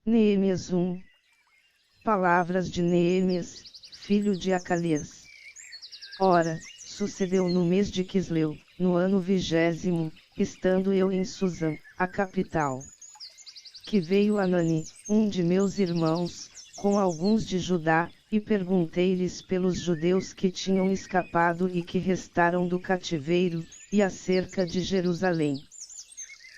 Neemias 1. Palavras de Neemias, filho de Acalias. Ora, sucedeu no mês de Quisleu, no ano 20º, estando eu em Susã, a capital, que veio Anani, um de meus irmãos, com alguns de Judá, e perguntei-lhes pelos judeus que tinham escapado e que restaram do cativeiro, e acerca de Jerusalém.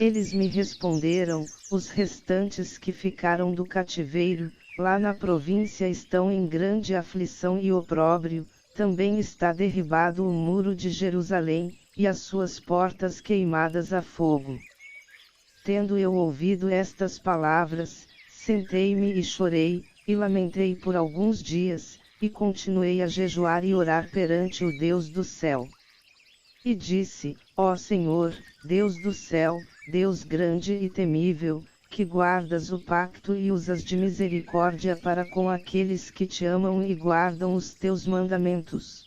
Eles me responderam: os restantes que ficaram do cativeiro, lá na província estão em grande aflição e opróbrio, também está derribado o muro de Jerusalém, e as suas portas queimadas a fogo. Tendo eu ouvido estas palavras, sentei-me e chorei, e lamentei por alguns dias, e continuei a jejuar e orar perante o Deus do céu. E disse: ó Senhor, Deus do céu, Deus grande e temível, que guardas o pacto e usas de misericórdia para com aqueles que te amam e guardam os teus mandamentos.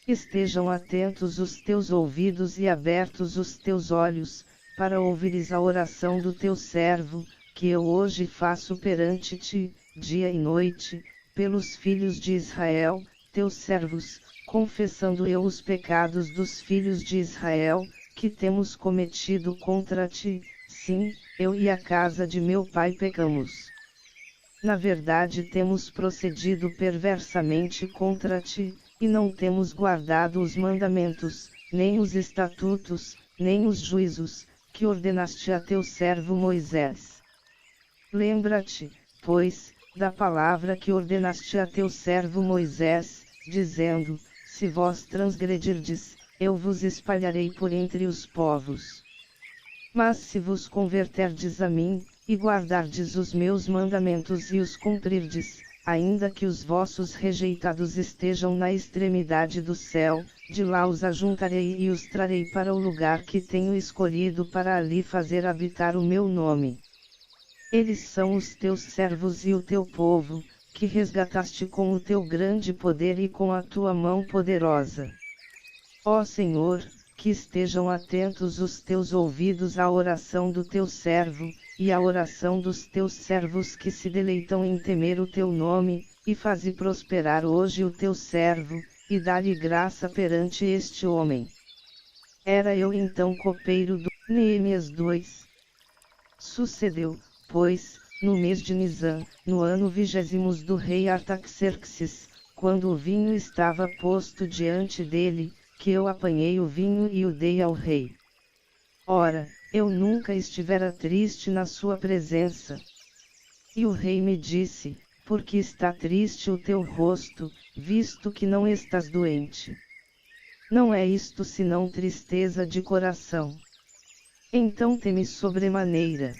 Estejam atentos os teus ouvidos e abertos os teus olhos, para ouvires a oração do teu servo, que eu hoje faço perante ti, dia e noite, pelos filhos de Israel, teus servos, confessando eu os pecados dos filhos de Israel, que temos cometido contra ti. Sim, eu e a casa de meu pai pecamos. Na verdade temos procedido perversamente contra ti, e não temos guardado os mandamentos, nem os estatutos, nem os juízos, que ordenaste a teu servo Moisés. Lembra-te, pois, da palavra que ordenaste a teu servo Moisés, dizendo: se vós transgredirdes, eu vos espalharei por entre os povos. Mas se vos converterdes a mim, e guardardes os meus mandamentos e os cumprirdes, ainda que os vossos rejeitados estejam na extremidade do céu, de lá os ajuntarei e os trarei para o lugar que tenho escolhido para ali fazer habitar o meu nome. Eles são os teus servos e o teu povo, que resgataste com o teu grande poder e com a tua mão poderosa. Ó Senhor, que estejam atentos os teus ouvidos à oração do teu servo, e à oração dos teus servos que se deleitam em temer o teu nome, e faze prosperar hoje o teu servo, e dá-lhe graça perante este homem. Era eu então copeiro do Neemias 2. Sucedeu, pois, no mês de Nisã, no ano 20º do rei Artaxerxes, quando o vinho estava posto diante dele, que eu apanhei o vinho e o dei ao rei. Ora, eu nunca estivera triste na sua presença. E o rei me disse: por que está triste o teu rosto, visto que não estás doente? Não é isto senão tristeza de coração. Então temi sobremaneira.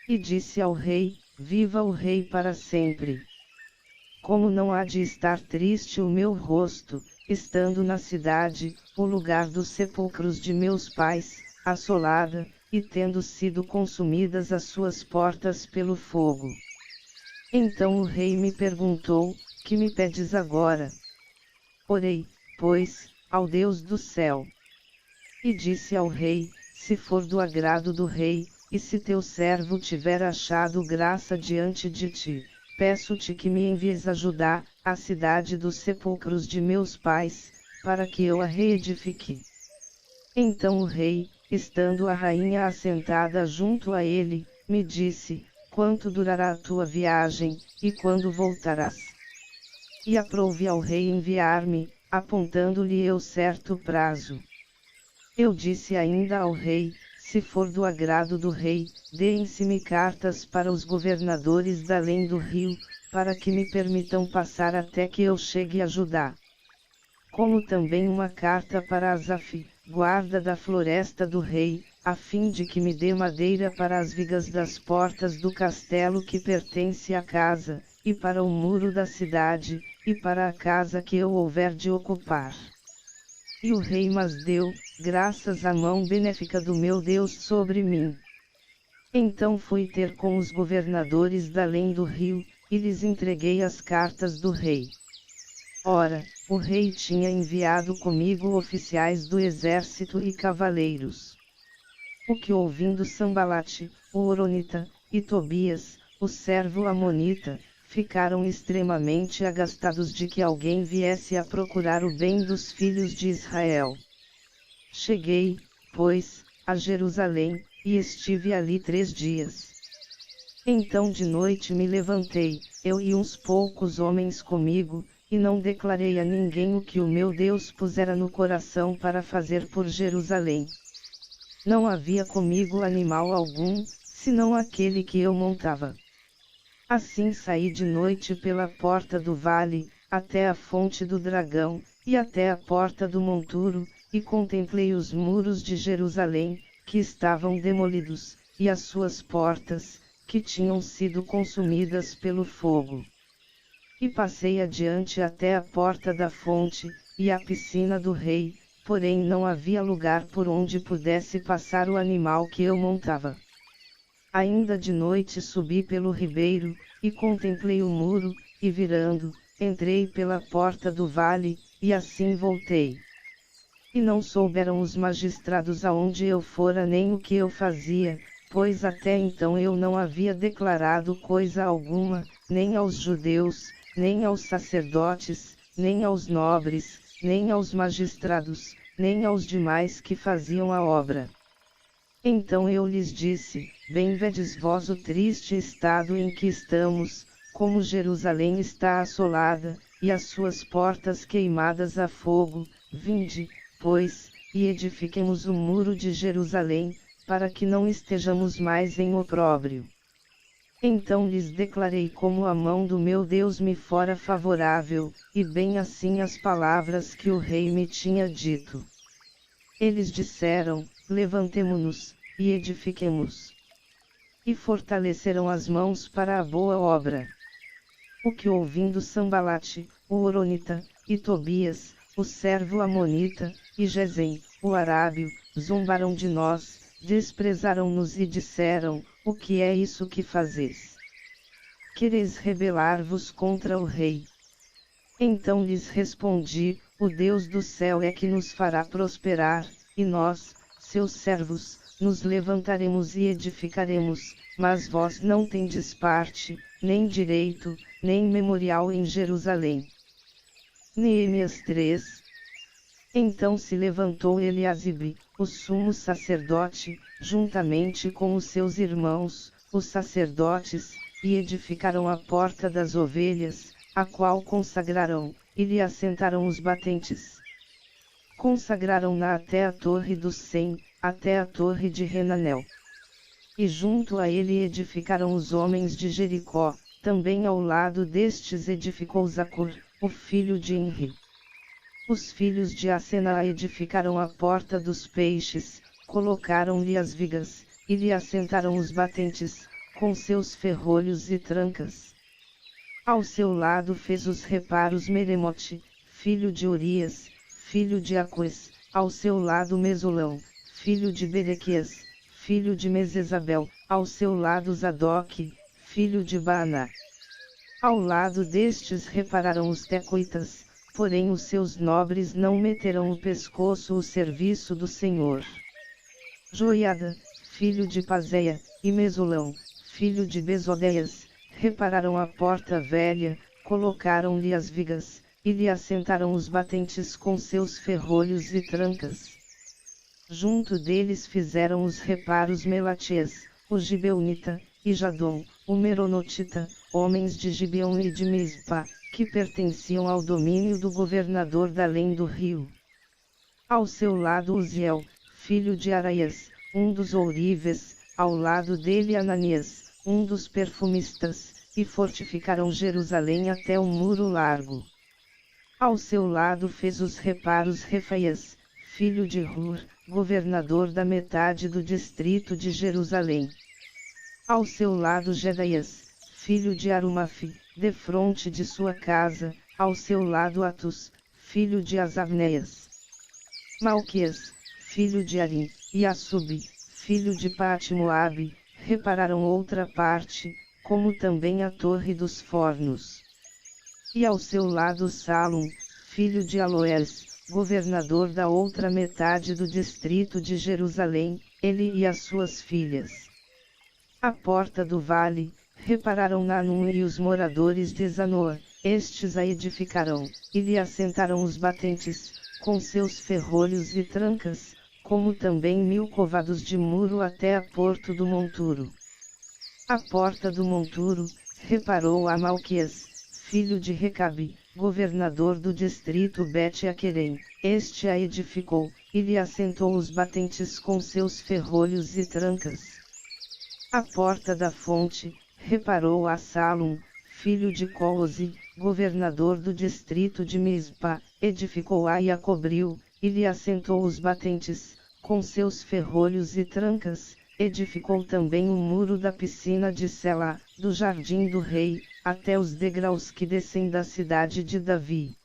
E disse ao rei: viva o rei para sempre. Como não há de estar triste o meu rosto, estando na cidade, o lugar dos sepulcros de meus pais, assolada, e tendo sido consumidas as suas portas pelo fogo. Então o rei me perguntou: que me pedes agora? Orei, pois, ao Deus do céu. E disse ao rei: se for do agrado do rei, e se teu servo tiver achado graça diante de ti, peço-te que me envies a Judá, a cidade dos sepulcros de meus pais, para que eu a reedifique. Então o rei, estando a rainha assentada junto a ele, me disse: quanto durará a tua viagem, e quando voltarás? E aprouve ao rei enviar-me, apontando-lhe eu certo prazo. Eu disse ainda ao rei: se for do agrado do rei, deem-se-me cartas para os governadores da além do rio, para que me permitam passar até que eu chegue a Judá. Como também uma carta para Asaf, guarda da floresta do rei, a fim de que me dê madeira para as vigas das portas do castelo que pertence à casa, e para o muro da cidade, e para a casa que eu houver de ocupar. E o rei mas deu, graças à mão benéfica do meu Deus sobre mim. Então fui ter com os governadores da além do rio, e lhes entreguei as cartas do rei. Ora, o rei tinha enviado comigo oficiais do exército e cavaleiros. O que ouvindo Sambalate, o Horonita, e Tobias, o servo amonita, ficaram extremamente agastados de que alguém viesse a procurar o bem dos filhos de Israel. Cheguei, pois, a Jerusalém, e estive ali 3 dias. Então de noite me levantei, eu e uns poucos homens comigo, e não declarei a ninguém o que o meu Deus pusera no coração para fazer por Jerusalém. Não havia comigo animal algum, senão aquele que eu montava. Assim saí de noite pela porta do vale, até a fonte do dragão, e até a porta do monturo, e contemplei os muros de Jerusalém, que estavam demolidos, e as suas portas, que tinham sido consumidas pelo fogo. E passei adiante até a porta da fonte, e a piscina do rei, porém não havia lugar por onde pudesse passar o animal que eu montava. Ainda de noite subi pelo ribeiro, e contemplei o muro, e virando, entrei pela porta do vale, e assim voltei. E não souberam os magistrados aonde eu fora nem o que eu fazia, pois até então eu não havia declarado coisa alguma, nem aos judeus, nem aos sacerdotes, nem aos nobres, nem aos magistrados, nem aos demais que faziam a obra. Então eu lhes disse: bem vedes vós o triste estado em que estamos, como Jerusalém está assolada, e as suas portas queimadas a fogo. Vinde, pois, e edifiquemos o muro de Jerusalém, para que não estejamos mais em opróbrio. Então lhes declarei como a mão do meu Deus me fora favorável, e bem assim as palavras que o rei me tinha dito. Eles disseram: levantemo-nos, e edifiquemos. E fortaleceram as mãos para a boa obra. O que ouvindo Sambalate, o Horonita, e Tobias, o servo amonita, e Gesem, o arábio, zombaram de nós, desprezaram-nos e disseram: o que é isso que fazes? Quereis rebelar-vos contra o rei? Então lhes respondi: o Deus do céu é que nos fará prosperar, e nós, seus servos, nos levantaremos e edificaremos, mas vós não tendes parte, nem direito, nem memorial em Jerusalém. Neemias 3. Então se levantou Eliasibe, o sumo sacerdote, juntamente com os seus irmãos, os sacerdotes, e edificaram a porta das ovelhas, a qual consagraram, e lhe assentaram os batentes. Consagraram-na até a torre dos 100, até a torre de Renanel. E junto a ele edificaram os homens de Jericó, também ao lado destes edificou Zacur, o filho de Enri. Os filhos de Asena edificaram a porta dos peixes, colocaram-lhe as vigas, e lhe assentaram os batentes, com seus ferrolhos e trancas. Ao seu lado fez os reparos Meremote, filho de Urias, filho de Aquês, ao seu lado Mesulão, filho de Berequias, filho de Mesesabel, ao seu lado Zadok, filho de Baaná. Ao lado destes repararam os tecoitas, porém os seus nobres não meterão o pescoço o serviço do Senhor. Joiada, filho de Paseia, e Mesulão, filho de Besodeias, repararam a porta velha, colocaram-lhe as vigas, e lhe assentaram os batentes com seus ferrolhos e trancas. Junto deles fizeram os reparos Melatias, o Gibeonita, e Jadom, o Meronotita, homens de Gibeon e de Mispa, que pertenciam ao domínio do governador da além do rio. Ao seu lado Uziel, filho de Araias, um dos ourives, ao lado dele Ananias, um dos perfumistas, e fortificaram Jerusalém até o muro largo. Ao seu lado fez os reparos Refaias, filho de Hur, governador da metade do distrito de Jerusalém. Ao seu lado Gedaias, filho de Arumafi, defronte de sua casa, ao seu lado Atus, filho de Asavneias. Malquias, filho de Arim, e Assub, filho de Pat-Moabe, repararam outra parte, como também a Torre dos Fornos. E ao seu lado Salum, filho de Aloés, governador da outra metade do distrito de Jerusalém, ele e as suas filhas. A porta do vale, repararam Nanum e os moradores de Zanoa, estes a edificaram, e lhe assentaram os batentes, com seus ferrolhos e trancas, como também 1000 covados de muro até a porto do monturo. A porta do monturo, reparou a Malquias, filho de Recabe, governador do distrito Bet-Aquerem, este a edificou, e lhe assentou os batentes com seus ferrolhos e trancas. A porta da fonte, reparou a Salum, filho de Cose, governador do distrito de Mispa, edificou-a e a cobriu, e lhe assentou os batentes, com seus ferrolhos e trancas, edificou também o muro da piscina de Selá, do jardim do rei, até os degraus que descem da cidade de Davi.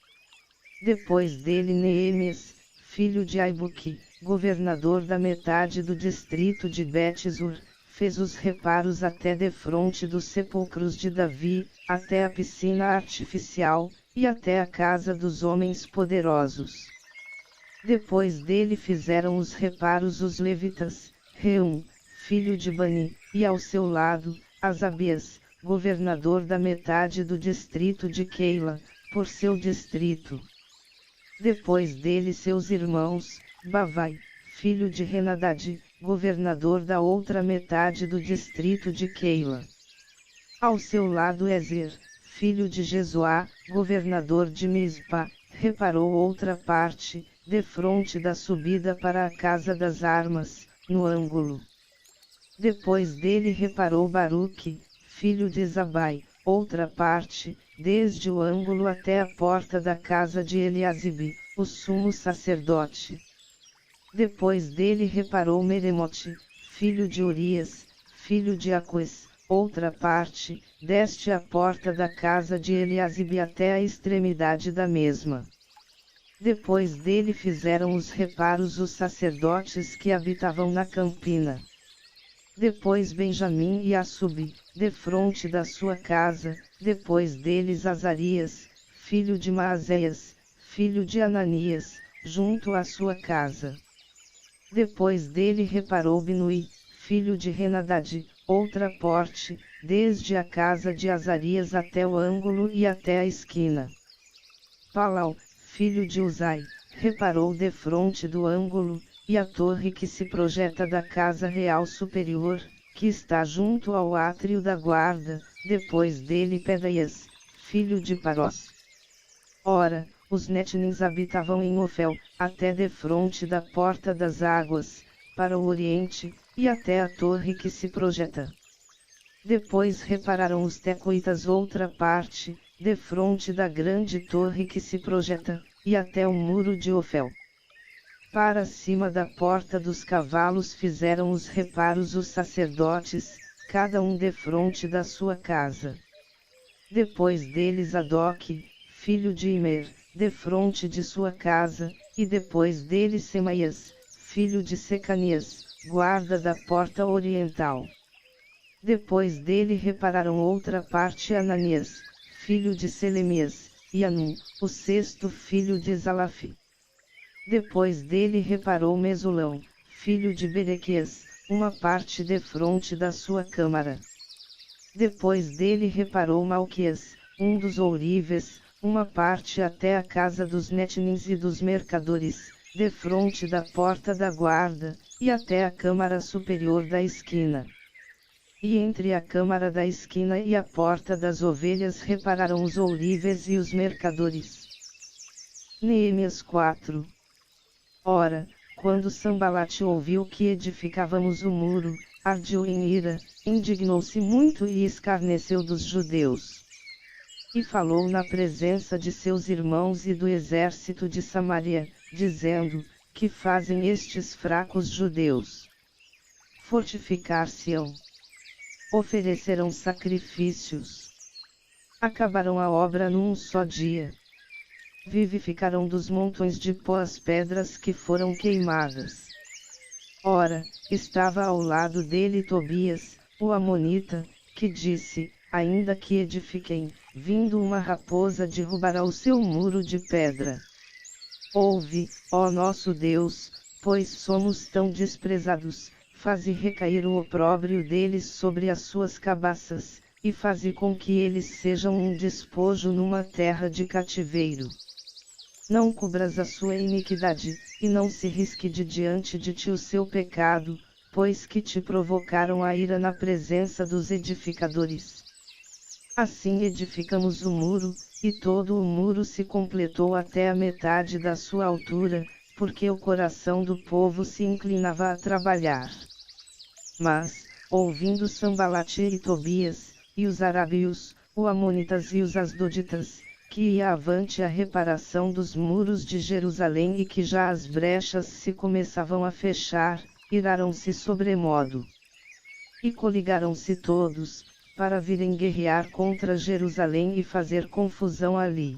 Depois dele Neemias, filho de Aibuque, governador da metade do distrito de Bet-Zur, fez os reparos até defronte dos sepulcros de Davi, até a piscina artificial, e até a casa dos homens poderosos. Depois dele fizeram os reparos os levitas, Reum, filho de Bani, e ao seu lado, Asabias, governador da metade do distrito de Keila, por seu distrito. Depois dele seus irmãos, Bavai, filho de Henadad, governador da outra metade do distrito de Keila. Ao seu lado Ezer, filho de Jesuá, governador de Mispa, reparou outra parte, defronte da subida para a casa das armas, no ângulo. Depois dele reparou Baruque, filho de Zabai, outra parte, desde o ângulo até a porta da casa de Eliasibe, o sumo sacerdote. Depois dele reparou Meremote, filho de Urias, filho de Aquis, outra parte, deste a porta da casa de Eliasibe até a extremidade da mesma. Depois dele fizeram os reparos os sacerdotes que habitavam na campina. Depois Benjamim e Assubi, defronte da sua casa, depois deles Azarias, filho de Maazéias, filho de Ananias, junto à sua casa. Depois dele reparou Binui, filho de Henadad, outra porte, desde a casa de Azarias até o ângulo e até a esquina. Palau, filho de Uzai, reparou defronte do ângulo, e a torre que se projeta da casa real superior, que está junto ao átrio da guarda, depois dele Pedaias, filho de Parós. Ora, os Netnins habitavam em Ofel, até defronte da porta das águas, para o oriente, e até a torre que se projeta. Depois repararam os Tecoitas outra parte, defronte da grande torre que se projeta, e até o muro de Ofel. Para cima da porta dos cavalos fizeram os reparos os sacerdotes, cada um defronte da sua casa. Depois deles Adoque, filho de Imer, defronte de sua casa, e depois dele Semaias, filho de Secanias, guarda da porta oriental. Depois dele repararam outra parte Ananias, filho de Selemias, e Anum, o sexto filho de Zalafi. Depois dele reparou Mesulão, filho de Berequias, uma parte defronte da sua câmara. Depois dele reparou Malquias, um dos ourives, uma parte até a casa dos Netnins e dos mercadores, defronte da porta da guarda, e até a câmara superior da esquina. E entre a câmara da esquina e a porta das ovelhas repararam os ourives e os mercadores. Neemias 4. Ora, quando Sambalate ouviu que edificávamos o muro, ardeu em ira, indignou-se muito e escarneceu dos judeus. E falou na presença de seus irmãos e do exército de Samaria, dizendo: que fazem estes fracos judeus? Fortificar-se-ão. Oferecerão sacrifícios. Acabaram a obra num só dia. Vivificaram dos montões de pó as pedras que foram queimadas. Ora, estava ao lado dele Tobias, o Amonita, que disse: ainda que edifiquem, vindo uma raposa derrubará o seu muro de pedra. Ouve, ó nosso Deus, pois somos tão desprezados, faze recair o opróbrio deles sobre as suas cabaças, e faze com que eles sejam um despojo numa terra de cativeiro. Não cubras a sua iniquidade, e não se risque de diante de ti o seu pecado, pois que te provocaram a ira na presença dos edificadores. Assim edificamos o muro, e todo o muro se completou até a metade da sua altura, porque o coração do povo se inclinava a trabalhar. Mas, ouvindo Sambalate e Tobias, e os arábios, os amonitas e os asdoditas, que ia avante a reparação dos muros de Jerusalém e que já as brechas se começavam a fechar, iraram-se sobremodo. E coligaram-se todos, para virem guerrear contra Jerusalém e fazer confusão ali.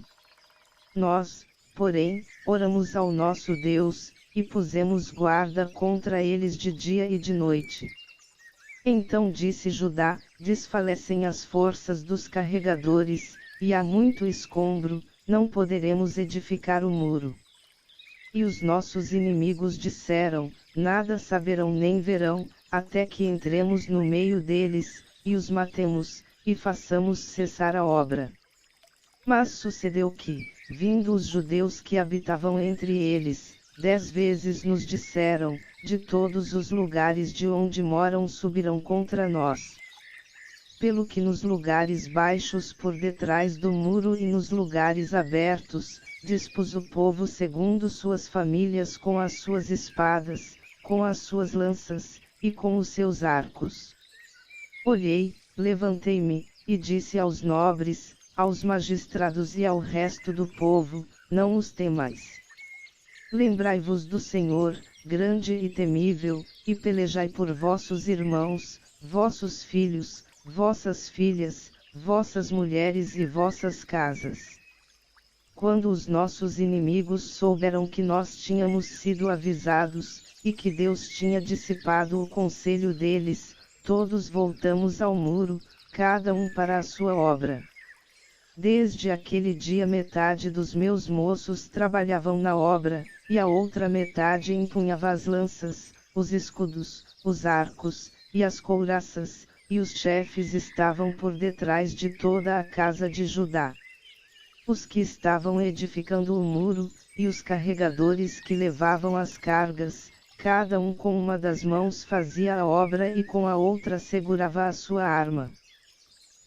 Nós, porém, oramos ao nosso Deus, e pusemos guarda contra eles de dia e de noite. Então disse Judá: desfalecem as forças dos carregadores, e há muito escombro, não poderemos edificar o muro. E os nossos inimigos disseram: nada saberão nem verão, até que entremos no meio deles, e os matemos, e façamos cessar a obra. Mas sucedeu que, vindo os judeus que habitavam entre eles, 10 vezes nos disseram: de todos os lugares de onde moram subirão contra nós. Pelo que nos lugares baixos por detrás do muro e nos lugares abertos, dispôs o povo segundo suas famílias com as suas espadas, com as suas lanças, e com os seus arcos. Olhei, levantei-me, e disse aos nobres, aos magistrados e ao resto do povo: não os temais. Lembrai-vos do Senhor, grande e temível, e pelejai por vossos irmãos, vossos filhos, vossas filhas, vossas mulheres e vossas casas. Quando os nossos inimigos souberam que nós tínhamos sido avisados, e que Deus tinha dissipado o conselho deles, todos voltamos ao muro, cada um para a sua obra. Desde aquele dia metade dos meus moços trabalhavam na obra, e a outra metade empunhava as lanças, os escudos, os arcos, e as couraças, e os chefes estavam por detrás de toda a casa de Judá. Os que estavam edificando o muro, e os carregadores que levavam as cargas, cada um com uma das mãos fazia a obra e com a outra segurava a sua arma.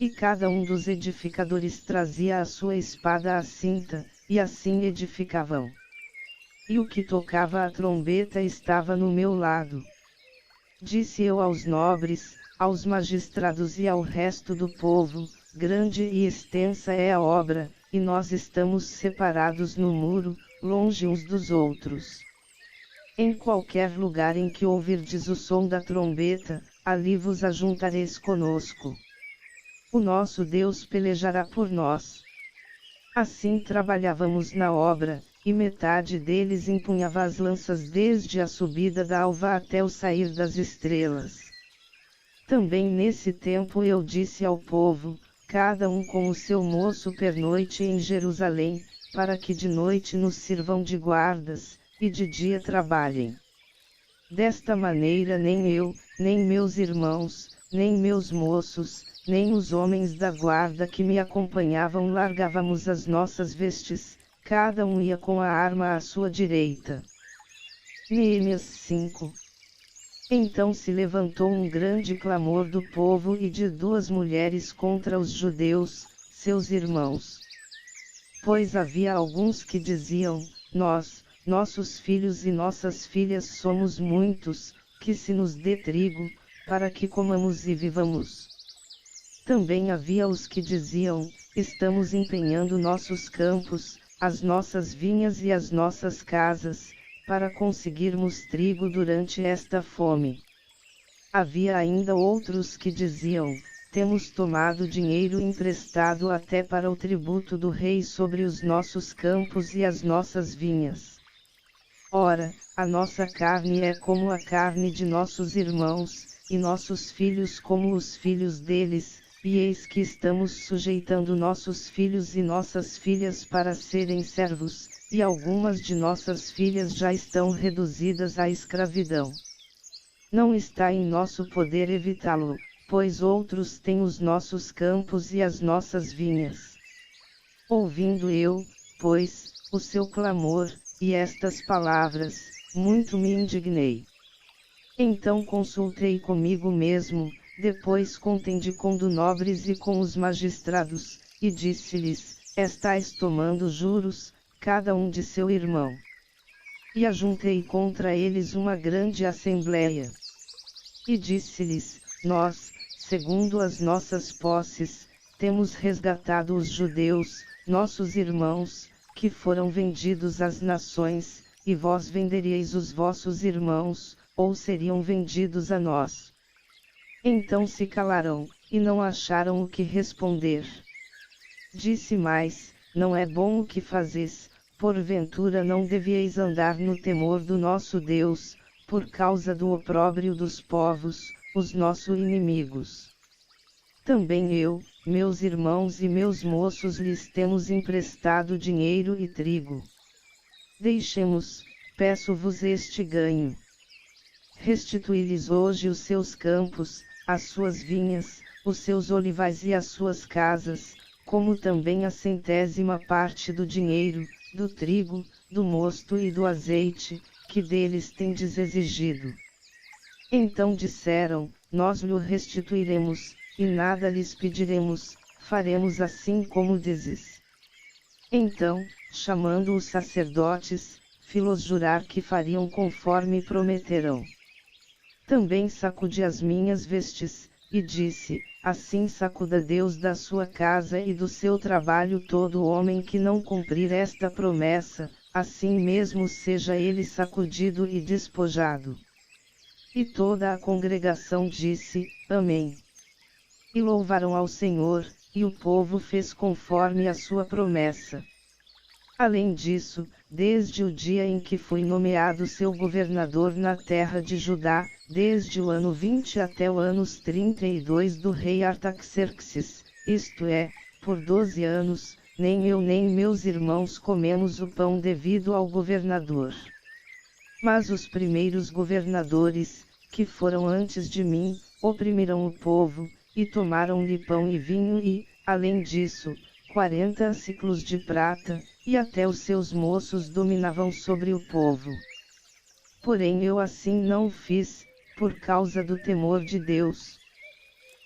E cada um dos edificadores trazia a sua espada à cinta, e assim edificavam. E o que tocava a trombeta estava no meu lado. Disse eu aos nobres, aos magistrados e ao resto do povo: grande e extensa é a obra, e nós estamos separados no muro, longe uns dos outros. Em qualquer lugar em que ouvirdes o som da trombeta, ali vos ajuntareis conosco. O nosso Deus pelejará por nós. Assim trabalhávamos na obra, e metade deles empunhava as lanças desde a subida da alva até o sair das estrelas. Também nesse tempo eu disse ao povo: cada um com o seu moço pernoite em Jerusalém, para que de noite nos sirvam de guardas, e de dia trabalhem. Desta maneira nem eu, nem meus irmãos, nem meus moços, nem os homens da guarda que me acompanhavam largávamos as nossas vestes, cada um ia com a arma à sua direita. Neemias 5. Então se levantou um grande clamor do povo e de 2 mulheres contra os judeus, seus irmãos. Pois havia alguns que diziam: nós, nossos filhos e nossas filhas somos muitos, que se nos dê trigo, para que comamos e vivamos. Também havia os que diziam: estamos empenhando nossos campos, as nossas vinhas e as nossas casas, para conseguirmos trigo durante esta fome. Havia ainda outros que diziam: temos tomado dinheiro emprestado até para o tributo do rei sobre os nossos campos e as nossas vinhas. Ora, a nossa carne é como a carne de nossos irmãos, e nossos filhos como os filhos deles, e eis que estamos sujeitando nossos filhos e nossas filhas para serem servos, e algumas de nossas filhas já estão reduzidas à escravidão. Não está em nosso poder evitá-lo, pois outros têm os nossos campos e as nossas vinhas. Ouvindo eu, pois, o seu clamor, e estas palavras, muito me indignei. Então consultei comigo mesmo, depois contendi com os nobres e com os magistrados, e disse-lhes: estais tomando juros, cada um de seu irmão. E ajuntei contra eles uma grande assembleia. E disse-lhes: nós, segundo as nossas posses, temos resgatado os judeus, nossos irmãos, que foram vendidos às nações, e vós venderíeis os vossos irmãos, ou seriam vendidos a nós. Então se calaram, e não acharam o que responder. Disse mais: não é bom o que fazes, porventura não devieis andar no temor do nosso Deus, por causa do opróbrio dos povos, os nossos inimigos. Também eu, meus irmãos e meus moços lhes temos emprestado dinheiro e trigo. Deixemos, peço-vos este ganho. Restituí-lhes hoje os seus campos, as suas vinhas, os seus olivais e as suas casas, como também a 100ª parte do dinheiro, do trigo, do mosto e do azeite, que deles tendes exigido. Então disseram: nós lhe restituiremos, e nada lhes pediremos, faremos assim como dizes. Então, chamando os sacerdotes, fiz-los jurar que fariam conforme prometeram. Também sacudi as minhas vestes, e disse: assim sacuda Deus da sua casa e do seu trabalho todo homem que não cumprir esta promessa, assim mesmo seja ele sacudido e despojado. E toda a congregação disse: amém. E louvaram ao Senhor, e o povo fez conforme a sua promessa. Além disso, desde o dia em que fui nomeado seu governador na terra de Judá, desde o ano 20 até o ano 32 do rei Artaxerxes, isto é, por 12 anos, nem eu nem meus irmãos comemos o pão devido ao governador. Mas os primeiros governadores, que foram antes de mim, oprimiram o povo, e tomaram-lhe pão e vinho e, além disso, 40 siclos de prata, e até os seus moços dominavam sobre o povo. Porém eu assim não fiz, por causa do temor de Deus.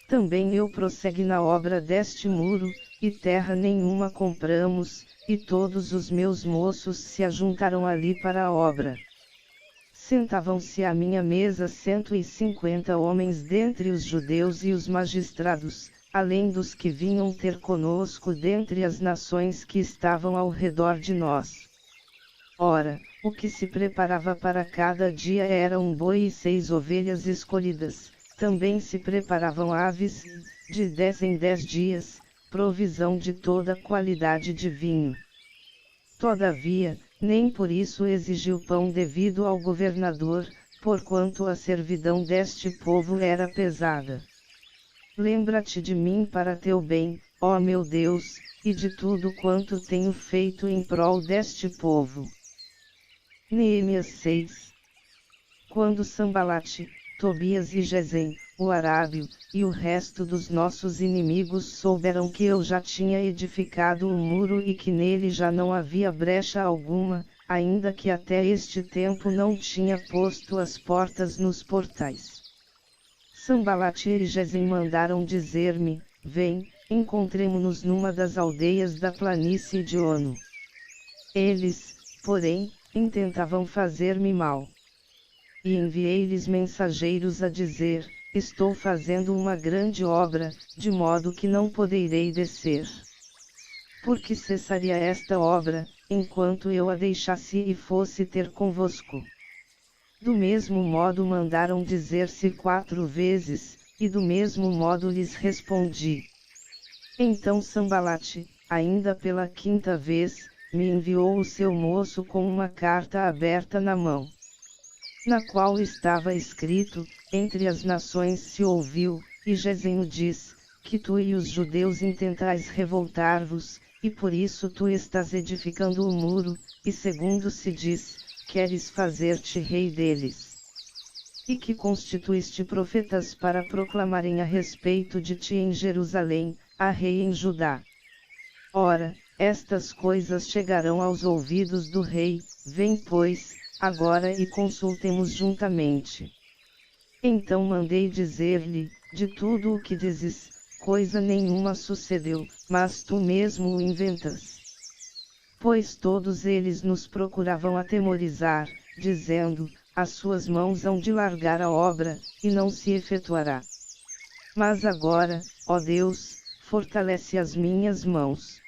Também eu prossegui na obra deste muro, e terra nenhuma compramos, e todos os meus moços se ajuntaram ali para a obra. Sentavam-se à minha mesa 150 homens dentre os judeus e os magistrados, além dos que vinham ter conosco dentre as nações que estavam ao redor de nós. Ora, o que se preparava para cada dia era um boi e 6 ovelhas escolhidas, também se preparavam aves, de 10 em 10 dias, provisão de toda qualidade de vinho. Todavia, nem por isso exigiu pão devido ao governador, porquanto a servidão deste povo era pesada. Lembra-te de mim para teu bem, ó meu Deus, e de tudo quanto tenho feito em prol deste povo. Neemias 6. Quando Sambalate, Tobias e Gesem, o arábio, e o resto dos nossos inimigos souberam que eu já tinha edificado o muro e que nele já não havia brecha alguma, ainda que até este tempo não tinha posto as portas nos portais. Sambalate e Gesem mandaram dizer-me: vem, encontremo-nos numa das aldeias da planície de Ono. Eles, porém, intentavam fazer-me mal. E enviei-lhes mensageiros a dizer: estou fazendo uma grande obra, de modo que não poderei descer. Porque cessaria esta obra, enquanto eu a deixasse e fosse ter convosco. Do mesmo modo mandaram dizer-se 4 vezes, e do mesmo modo lhes respondi. Então Sambalate, ainda pela 5ª vez, me enviou o seu moço com uma carta aberta na mão. na qual estava escrito: entre as nações se ouviu, e Gesem diz, que tu e os judeus intentais revoltar-vos, e por isso tu estás edificando o muro, e segundo se diz, queres fazer-te rei deles. E que constituíste profetas para proclamarem a respeito de ti em Jerusalém, a rei em Judá. Ora, estas coisas chegarão aos ouvidos do rei, vem pois, agora e consultemos juntamente. Então mandei dizer-lhe, de tudo o que dizes, coisa nenhuma sucedeu, mas tu mesmo o inventas. Pois todos eles nos procuravam atemorizar, dizendo, as suas mãos hão de largar a obra, e não se efetuará. Mas agora, ó Deus, fortalece as minhas mãos.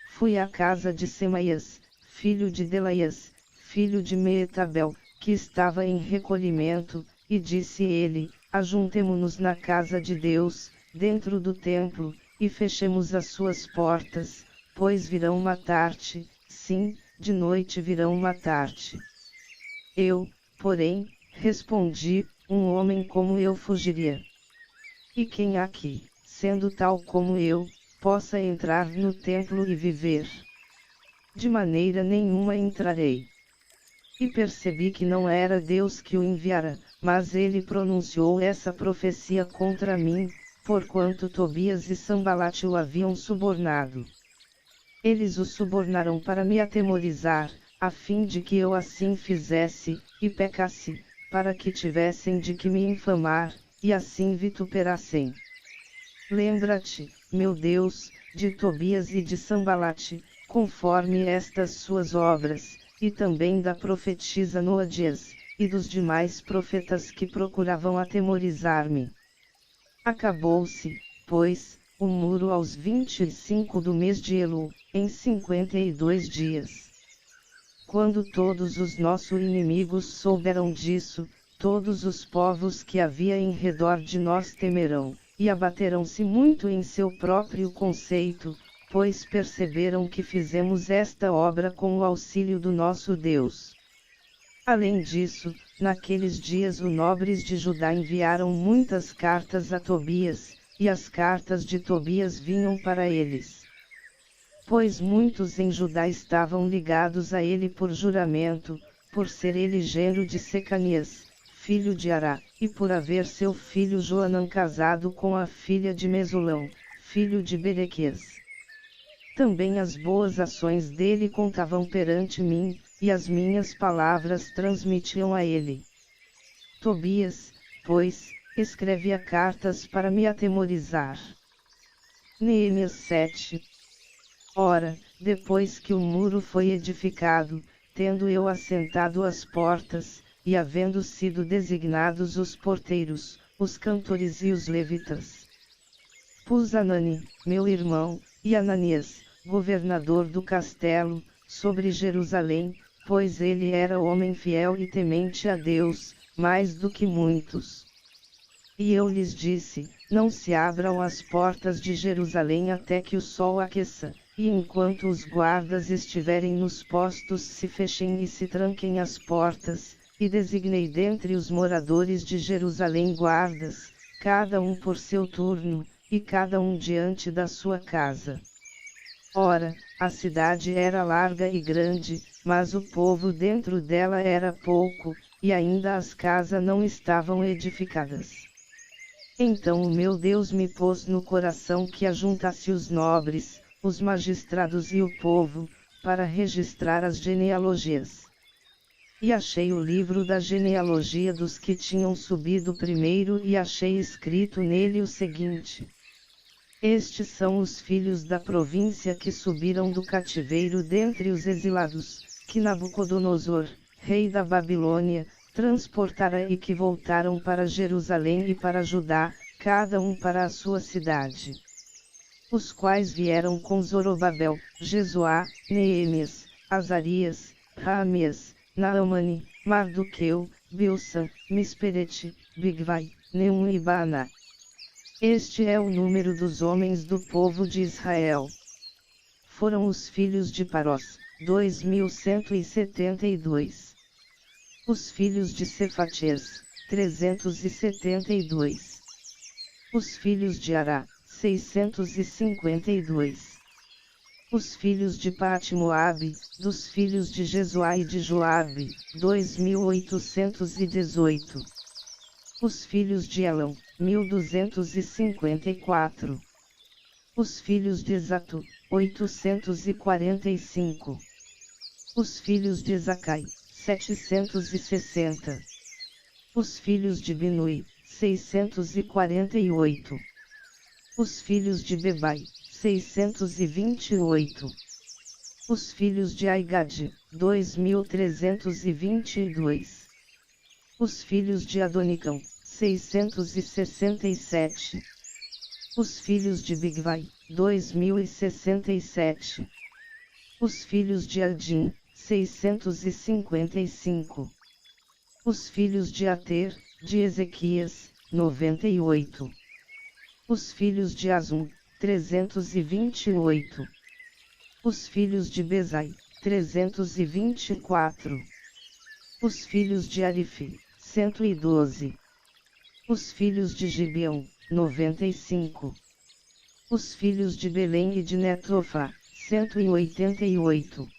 Fui à casa de Semaias, filho de Delaias, filho de Meetabel, que estava em recolhimento, e disse ele, ajuntemo-nos na casa de Deus, dentro do templo, e fechemos as suas portas, pois virão matar-te, sim, de noite virão matar-te. Eu, porém, respondi, um homem como eu fugiria. E quem aqui, sendo tal como eu, possa entrar no templo e viver? De maneira nenhuma entrarei. E percebi que não era Deus que o enviara, mas ele pronunciou essa profecia contra mim, porquanto Tobias e Sambalate o haviam subornado. Eles o subornaram para me atemorizar, a fim de que eu assim fizesse, e pecasse, para que tivessem de que me infamar, e assim vituperassem. Lembra-te, meu Deus, de Tobias e de Sambalate, conforme estas suas obras, e também da profetisa Noadias, e dos demais profetas que procuravam atemorizar-me. Acabou-se, pois, o muro aos 25 do mês de Elu, em 52 dias. Quando todos os nossos inimigos souberam disso, todos os povos que havia em redor de nós temerão, e abaterão-se muito em seu próprio conceito, pois perceberam que fizemos esta obra com o auxílio do nosso Deus. Além disso, naqueles dias os nobres de Judá enviaram muitas cartas a Tobias, e as cartas de Tobias vinham para eles. Pois muitos em Judá estavam ligados a ele por juramento, por ser ele genro de Secanias, filho de Ará, e por haver seu filho Joanã casado com a filha de Mesulão, filho de Berequias. Também as boas ações dele contavam perante mim, e as minhas palavras transmitiam a ele. Tobias, pois, escrevia cartas para me atemorizar. Neemias 7. Ora, depois que o muro foi edificado, tendo eu assentado as portas, e havendo sido designados os porteiros, os cantores e os levitas, pus Anani, meu irmão, e Ananias, governador do castelo, sobre Jerusalém, pois ele era homem fiel e temente a Deus, mais do que muitos. E eu lhes disse, não se abram as portas de Jerusalém até que o sol aqueça, e enquanto os guardas estiverem nos postos se fechem e se tranquem as portas, e designei dentre os moradores de Jerusalém guardas, cada um por seu turno, e cada um diante da sua casa. Ora, a cidade era larga e grande, mas o povo dentro dela era pouco, e ainda as casas não estavam edificadas. Então o meu Deus me pôs no coração que ajuntasse os nobres, os magistrados e o povo, para registrar as genealogias. E achei o livro da genealogia dos que tinham subido primeiro e achei escrito nele o seguinte: estes são os filhos da província que subiram do cativeiro dentre os exilados, que Nabucodonosor, rei da Babilônia, transportara e que voltaram para Jerusalém e para Judá, cada um para a sua cidade. Os quais vieram com Zorobabel, Jesuá, Neemias, Azarias, Raamias, Naamani, Mardoqueu, Bilsan, Misperete, Bigvai, Neum e Baana. Este é o número dos homens do povo de Israel. Foram os filhos de Parós, 2172. Os filhos de Cefatias, 372. Os filhos de Ará, 652. Os filhos de Pat-Moabe, dos filhos de Jesuá e de Joabe, 2818. Os filhos de Elão, 1254. Os filhos de Zato, 845. Os filhos de Zacai, 760. Os filhos de Binui, 648. Os filhos de Bebai, 628. Os filhos de Aigade, 2322. Os filhos de Adonicão, 667. Os filhos de Bigvai, 2067. Os filhos de Adim, 655. Os filhos de Ater, de Ezequias, 98. Os filhos de Azum, 328. Os filhos de Bezai, 324. Os filhos de Arife, 112. Os filhos de Gibeão, 95. Os filhos de Belém e de Netofá, 188.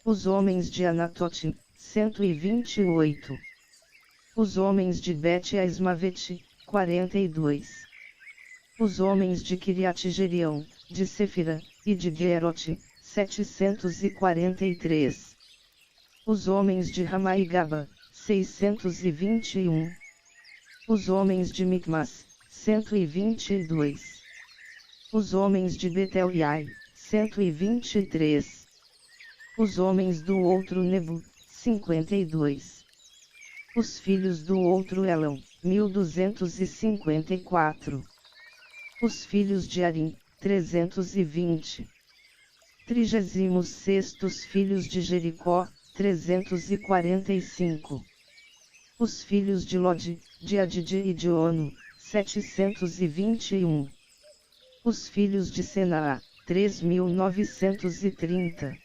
Os homens de Anatote, 128. Os homens de Bet-Asmavete, 42. Os homens de Kiriat-Jerião, de Sefira, e de Gerote, 743. Os homens de Ramá e Gaba, 621. Os homens de Micmas, 122. Os homens de Betel e Ai, 123. Os homens do outro Nebo, 52. Os filhos do outro Elão, 1254. Os filhos de Arim, 320. 36º filhos de Jericó, 345. Os filhos de Lode, de Adide e de Ono, 721. Os filhos de Senaá, 3930.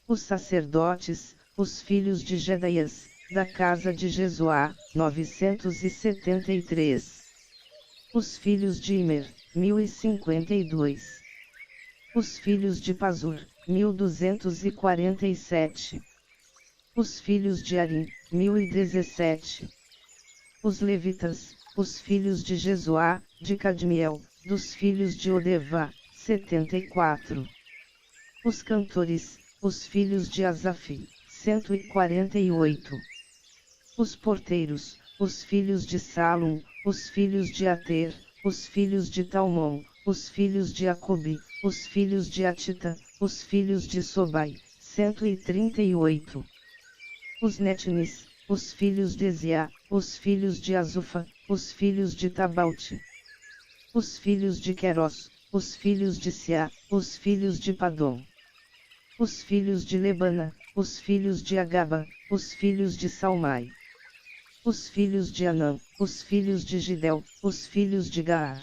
Os sacerdotes, os filhos de Jedaias, da casa de Jesuá, 973. Os filhos de Imer, 1052. Os filhos de Pazur, 1247. Os filhos de Arim, 1017. Os levitas, os filhos de Jesuá, de Cadmiel, dos filhos de Odevá, 74. Os cantores, os filhos de Asaf, 148. Os porteiros, os filhos de Salum, os filhos de Ater, os filhos de Talmon, os filhos de Acobi, os filhos de Atita, os filhos de Sobai, 138. Os Netnis, os filhos de Ziá, os filhos de Azufa, os filhos de Tabaute. Os filhos de Queros, os filhos de Siá, os filhos de Padom. Os filhos de Lebana, os filhos de Agaba, os filhos de Salmai. Os filhos de Anã, os filhos de Gidel, os filhos de Gaar.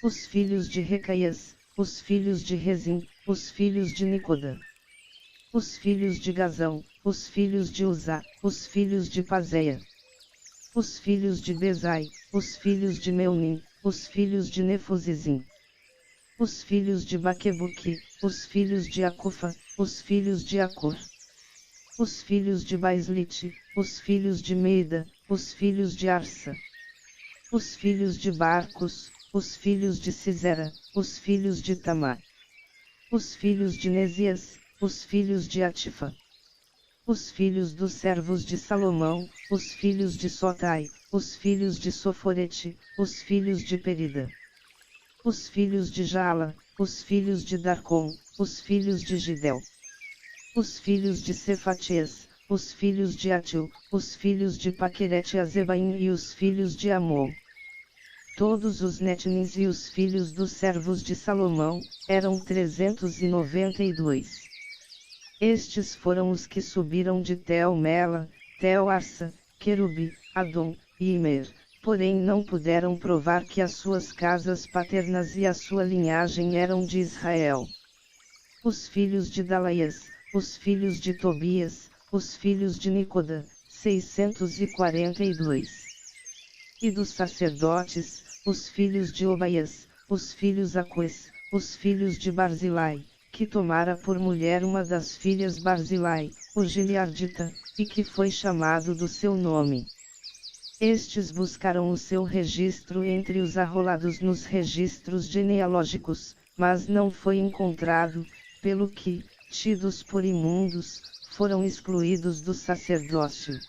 Os filhos de Recaias, os filhos de Rezim, os filhos de Nicoda. Os filhos de Gazão, os filhos de Uzá, os filhos de Pazeia. Os filhos de Bezai, os filhos de Meunim, os filhos de Nefuzizim. Os filhos de Baquebuque, os filhos de Acufa, os filhos de Acor. Os filhos de Baislite, os filhos de Meida, os filhos de Arsa. Os filhos de Barcos, os filhos de Cisera, os filhos de Tamar. Os filhos de Nesias, os filhos de Atifa. Os filhos dos servos de Salomão, os filhos de Sotai, os filhos de Soforete, os filhos de Perida. Os filhos de Jala, os filhos de Darcom, os filhos de Gidel. Os filhos de Cefatias, os filhos de Atil, os filhos de Paquerete Azebaim e os filhos de Amon. Todos os Netnins e os filhos dos servos de Salomão, eram 392. Estes foram os que subiram de Tel-Mela, Tel-Arsa, Querubi, Adom, e Imer, porém não puderam provar que as suas casas paternas e a sua linhagem eram de Israel. Os filhos de Dalaias, os filhos de Tobias, os filhos de Nicoda, 642. E dos sacerdotes, os filhos de Obaias, os filhos Aquês, os filhos de Barzilai, que tomara por mulher uma das filhas Barzilai, o Gileadita, e que foi chamado do seu nome. Estes buscaram o seu registro entre os arrolados nos registros genealógicos, mas não foi encontrado, pelo que, tidos por imundos, foram excluídos do sacerdócio.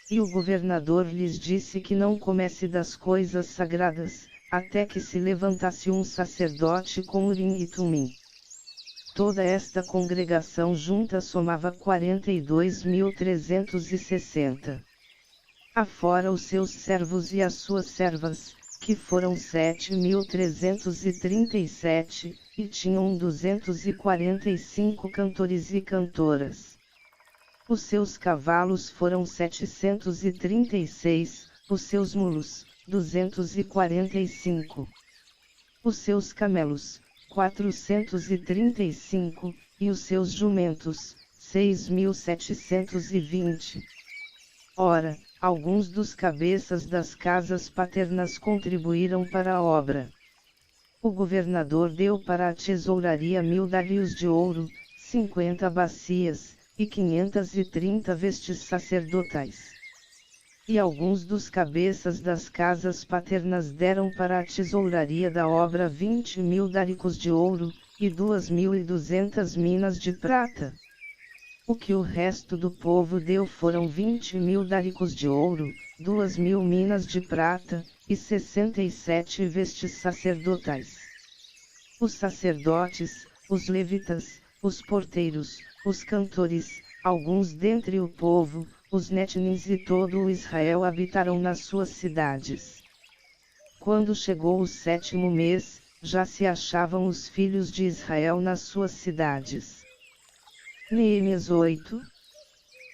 E o governador lhes disse que não comesse das coisas sagradas, até que se levantasse um sacerdote com Urim e Tumim. Toda esta congregação junta somava 42.360. Afora os seus servos e as suas servas, que foram 7.337, e tinham 245 cantores e cantoras. Os seus cavalos foram 736, os seus mulos, 245. Os seus camelos, 435, e os seus jumentos, 6.720. Ora, alguns dos cabeças das casas paternas contribuíram para a obra. O governador deu para a tesouraria 1000 dários de ouro, 50 bacias, e 530 vestes sacerdotais. E alguns dos cabeças das casas paternas deram para a tesouraria da obra 20.000 dáricos de ouro, e 2.200 minas de prata. O que o resto do povo deu foram 20.000 dáricos de ouro, 2.000 minas de prata, e 67 vestes sacerdotais. Os sacerdotes, os levitas, os porteiros, os cantores, alguns dentre o povo, os netins e todo o Israel habitaram nas suas cidades. Quando chegou o 7º mês, já se achavam os filhos de Israel nas suas cidades. Neemias 8.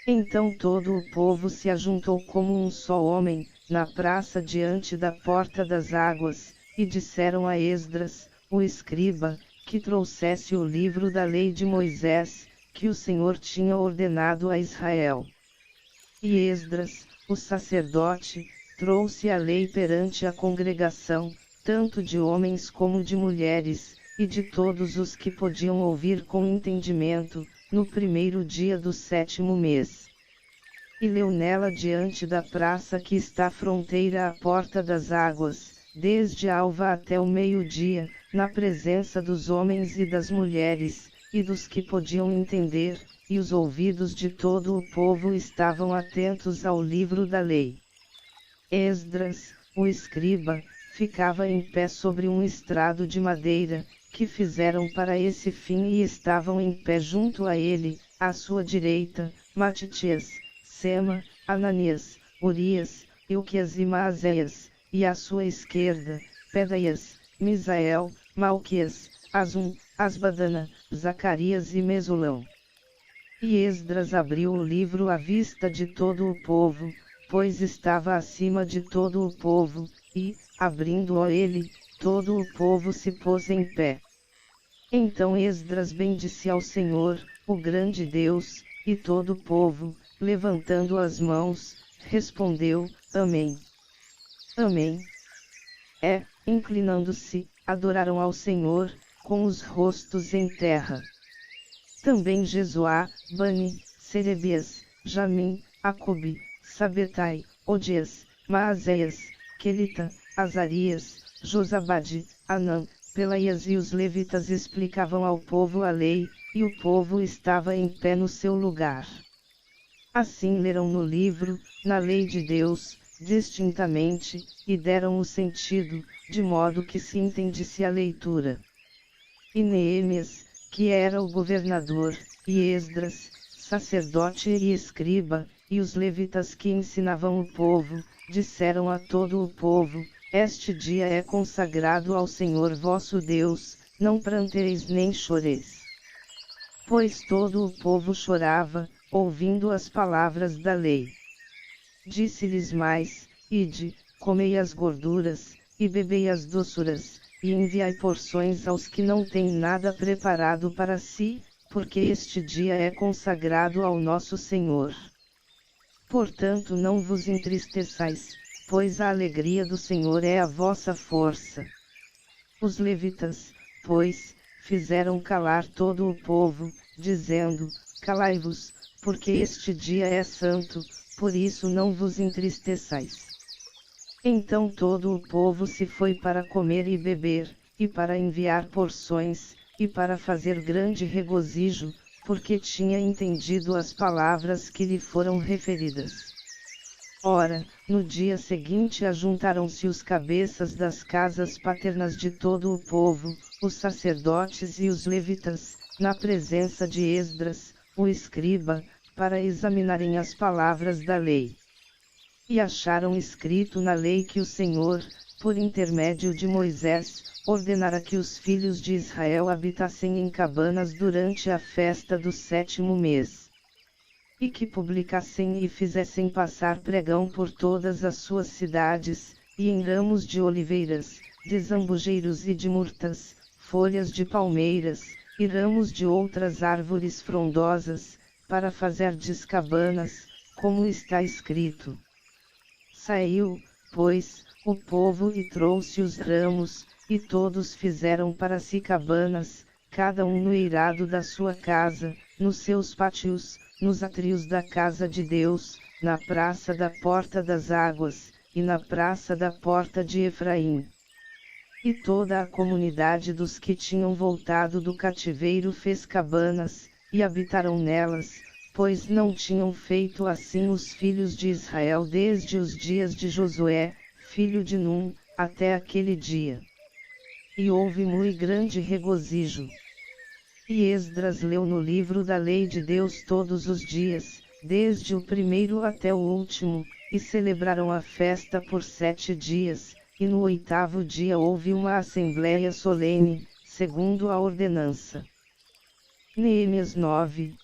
Então todo o povo se ajuntou como um só homem, na praça diante da porta das águas, e disseram a Esdras, o escriba, que trouxesse o livro da lei de Moisés, que o Senhor tinha ordenado a Israel. E Esdras, o sacerdote, trouxe a lei perante a congregação, tanto de homens como de mulheres, e de todos os que podiam ouvir com entendimento, no primeiro dia do 7º mês. E leu nela diante da praça que está fronteira à porta das águas, desde a alva até o meio-dia, na presença dos homens e das mulheres, e dos que podiam entender, e os ouvidos de todo o povo estavam atentos ao livro da lei. Esdras, o escriba, ficava em pé sobre um estrado de madeira, que fizeram para esse fim, e estavam em pé junto a ele, à sua direita, Matitias, Sema, Ananias, Urias, Ilquias e Maazéias, e à sua esquerda, Pedaias, Misael, Malquias, Azum, Asbadana, Zacarias e Mesulão. E Esdras abriu o livro à vista de todo o povo, pois estava acima de todo o povo, e, abrindo-o ele, todo o povo se pôs em pé. Então Esdras bendisse ao Senhor, o grande Deus, e todo o povo, levantando as mãos, respondeu, Amém. Amém. Inclinando-se, adoraram ao Senhor, com os rostos em terra. Também Jesuá, Bani, Serebias, Jamim, Acobi, Sabetai, Odias, Maazéias, Quelita, Azarias, Josabade, Anã, Pelaias e os levitas explicavam ao povo a lei, e o povo estava em pé no seu lugar. Assim leram no livro, na lei de Deus, distintamente, e deram o sentido, de modo que se entendisse a leitura. E Neemias, que era o governador, e Esdras, sacerdote e escriba, e os levitas que ensinavam o povo, disseram a todo o povo, este dia é consagrado ao Senhor vosso Deus, não pranteis nem choreis. Pois todo o povo chorava, ouvindo as palavras da lei. Disse-lhes mais, ide, comei as gorduras, e bebei as doçuras, e enviai porções aos que não têm nada preparado para si, porque este dia é consagrado ao nosso Senhor. Portanto não vos entristeçais, pois a alegria do Senhor é a vossa força. Os levitas, pois, fizeram calar todo o povo, dizendo: Calai-vos, porque este dia é santo, por isso não vos entristeçais. Então todo o povo se foi para comer e beber, e para enviar porções, e para fazer grande regozijo, porque tinha entendido as palavras que lhe foram referidas. Ora, no dia seguinte ajuntaram-se os cabeças das casas paternas de todo o povo, os sacerdotes e os levitas, na presença de Esdras, o escriba, para examinarem as palavras da lei. E acharam escrito na lei que o Senhor, por intermédio de Moisés, ordenara que os filhos de Israel habitassem em cabanas durante a festa do 7º mês. E que publicassem e fizessem passar pregão por todas as suas cidades, e em ramos de oliveiras, de zambujeiros e de murtas, folhas de palmeiras, e ramos de outras árvores frondosas, para fazer cabanas, como está escrito. Saiu, pois, o povo e trouxe os ramos, e todos fizeram para si cabanas, cada um no eirado da sua casa, nos seus pátios, nos átrios da casa de Deus, na praça da Porta das Águas, e na praça da Porta de Efraim. E toda a comunidade dos que tinham voltado do cativeiro fez cabanas, e habitaram nelas, pois não tinham feito assim os filhos de Israel desde os dias de Josué, filho de Num, até aquele dia. E houve muito grande regozijo. E Esdras leu no livro da lei de Deus todos os dias, desde o primeiro até o último, e celebraram a festa por 7 dias, e no 8º dia houve uma assembleia solene, segundo a ordenança. Neemias 9.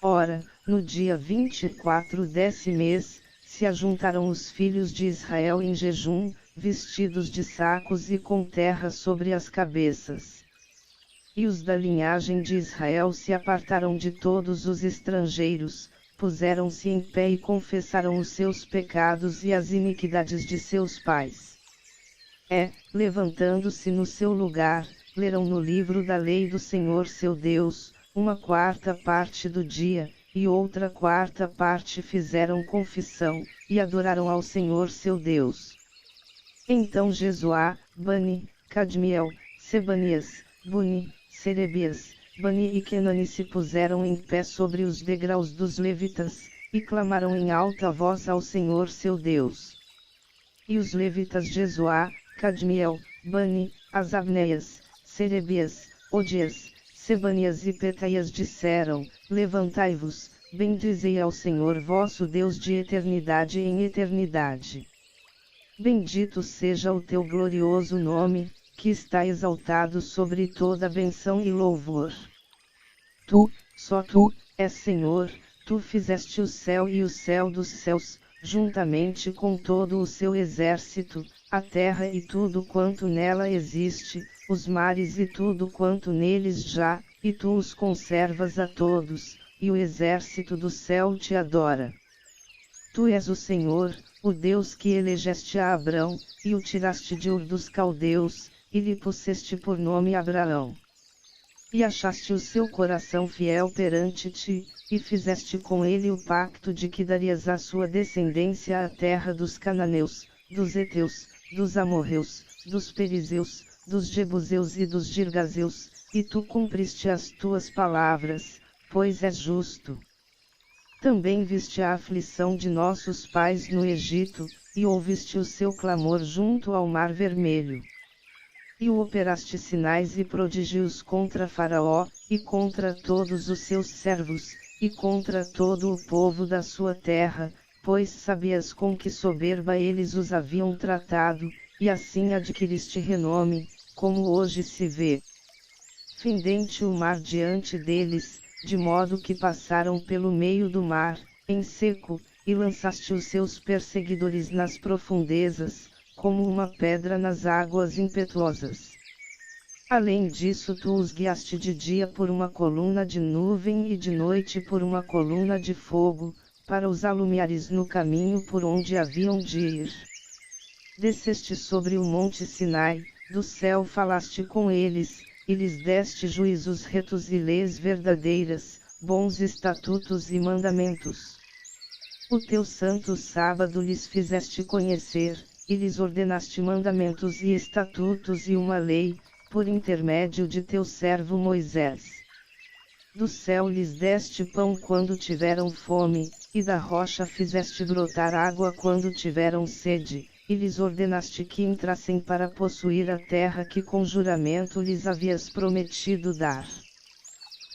Ora, no dia 24 desse mês, se ajuntaram os filhos de Israel em jejum, vestidos de sacos e com terra sobre as cabeças. E os da linhagem de Israel se apartaram de todos os estrangeiros, puseram-se em pé e confessaram os seus pecados e as iniquidades de seus pais. Levantando-se no seu lugar, leram no livro da lei do Senhor seu Deus, 1/4 parte do dia, e outra 4ª parte fizeram confissão, e adoraram ao Senhor seu Deus. Então Jesuá, Bani, Cadmiel, Sebanias, Buni, Serebias, Bani e Kenani se puseram em pé sobre os degraus dos levitas, e clamaram em alta voz ao Senhor seu Deus. E os levitas Jesuá, Cadmiel, Bani, Asabneias, Serebias, Odias, Sebanias e Petaias disseram: Levantai-vos, bendizei ao Senhor vosso Deus de eternidade em eternidade. Bendito seja o teu glorioso nome, que está exaltado sobre toda bênção e louvor. Tu, só tu, és Senhor, tu fizeste o céu e o céu dos céus, juntamente com todo o seu exército, a terra e tudo quanto nela existe, os mares e tudo quanto neles já, e tu os conservas a todos, e o exército do céu te adora. Tu és o Senhor, o Deus que elegeste a Abrão, e o tiraste de Ur dos Caldeus, e lhe puseste por nome Abraão. E achaste o seu coração fiel perante ti, e fizeste com ele o pacto de que darias à sua descendência a terra dos cananeus, dos heteus, dos amorreus, dos perizeus, dos jebuseus e dos girgazeus, e tu cumpriste as tuas palavras, pois és justo. Também viste a aflição de nossos pais no Egito, e ouviste o seu clamor junto ao Mar Vermelho. E o operaste sinais e prodígios contra Faraó, e contra todos os seus servos, e contra todo o povo da sua terra, pois sabias com que soberba eles os haviam tratado, e assim adquiriste renome, como hoje se vê. Fendente o mar diante deles, de modo que passaram pelo meio do mar, em seco, e lançaste os seus perseguidores nas profundezas, como uma pedra nas águas impetuosas. Além disso tu os guiaste de dia por uma coluna de nuvem e de noite por uma coluna de fogo, para os alumiares no caminho por onde haviam de ir. Desceste sobre o monte Sinai, do céu falaste com eles, e lhes deste juízos retos e leis verdadeiras, bons estatutos e mandamentos. O teu santo sábado lhes fizeste conhecer, e lhes ordenaste mandamentos e estatutos e uma lei, por intermédio de teu servo Moisés. Do céu lhes deste pão quando tiveram fome, e da rocha fizeste brotar água quando tiveram sede, e lhes ordenaste que entrassem para possuir a terra que com juramento lhes havias prometido dar.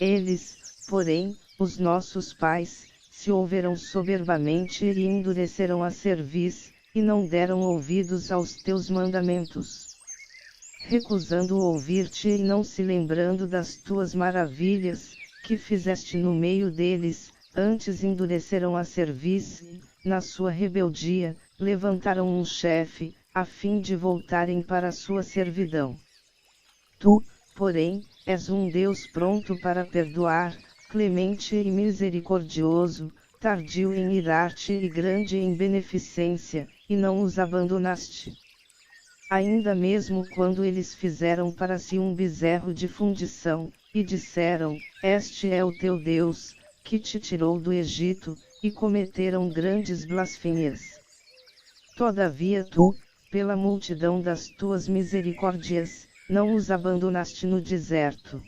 Eles, porém, os nossos pais, se houveram soberbamente e endureceram a cerviz, e não deram ouvidos aos teus mandamentos. Recusando ouvir-te e não se lembrando das tuas maravilhas, que fizeste no meio deles, antes endureceram a cerviz e, na sua rebeldia, levantaram um chefe, a fim de voltarem para a sua servidão. Tu, porém, és um Deus pronto para perdoar, clemente e misericordioso, tardio em irar-te e grande em beneficência, e não os abandonaste. Ainda mesmo quando eles fizeram para si um bezerro de fundição, e disseram, este é o teu Deus, que te tirou do Egito, e cometeram grandes blasfêmias. Todavia tu, pela multidão das tuas misericórdias, não os abandonaste no deserto.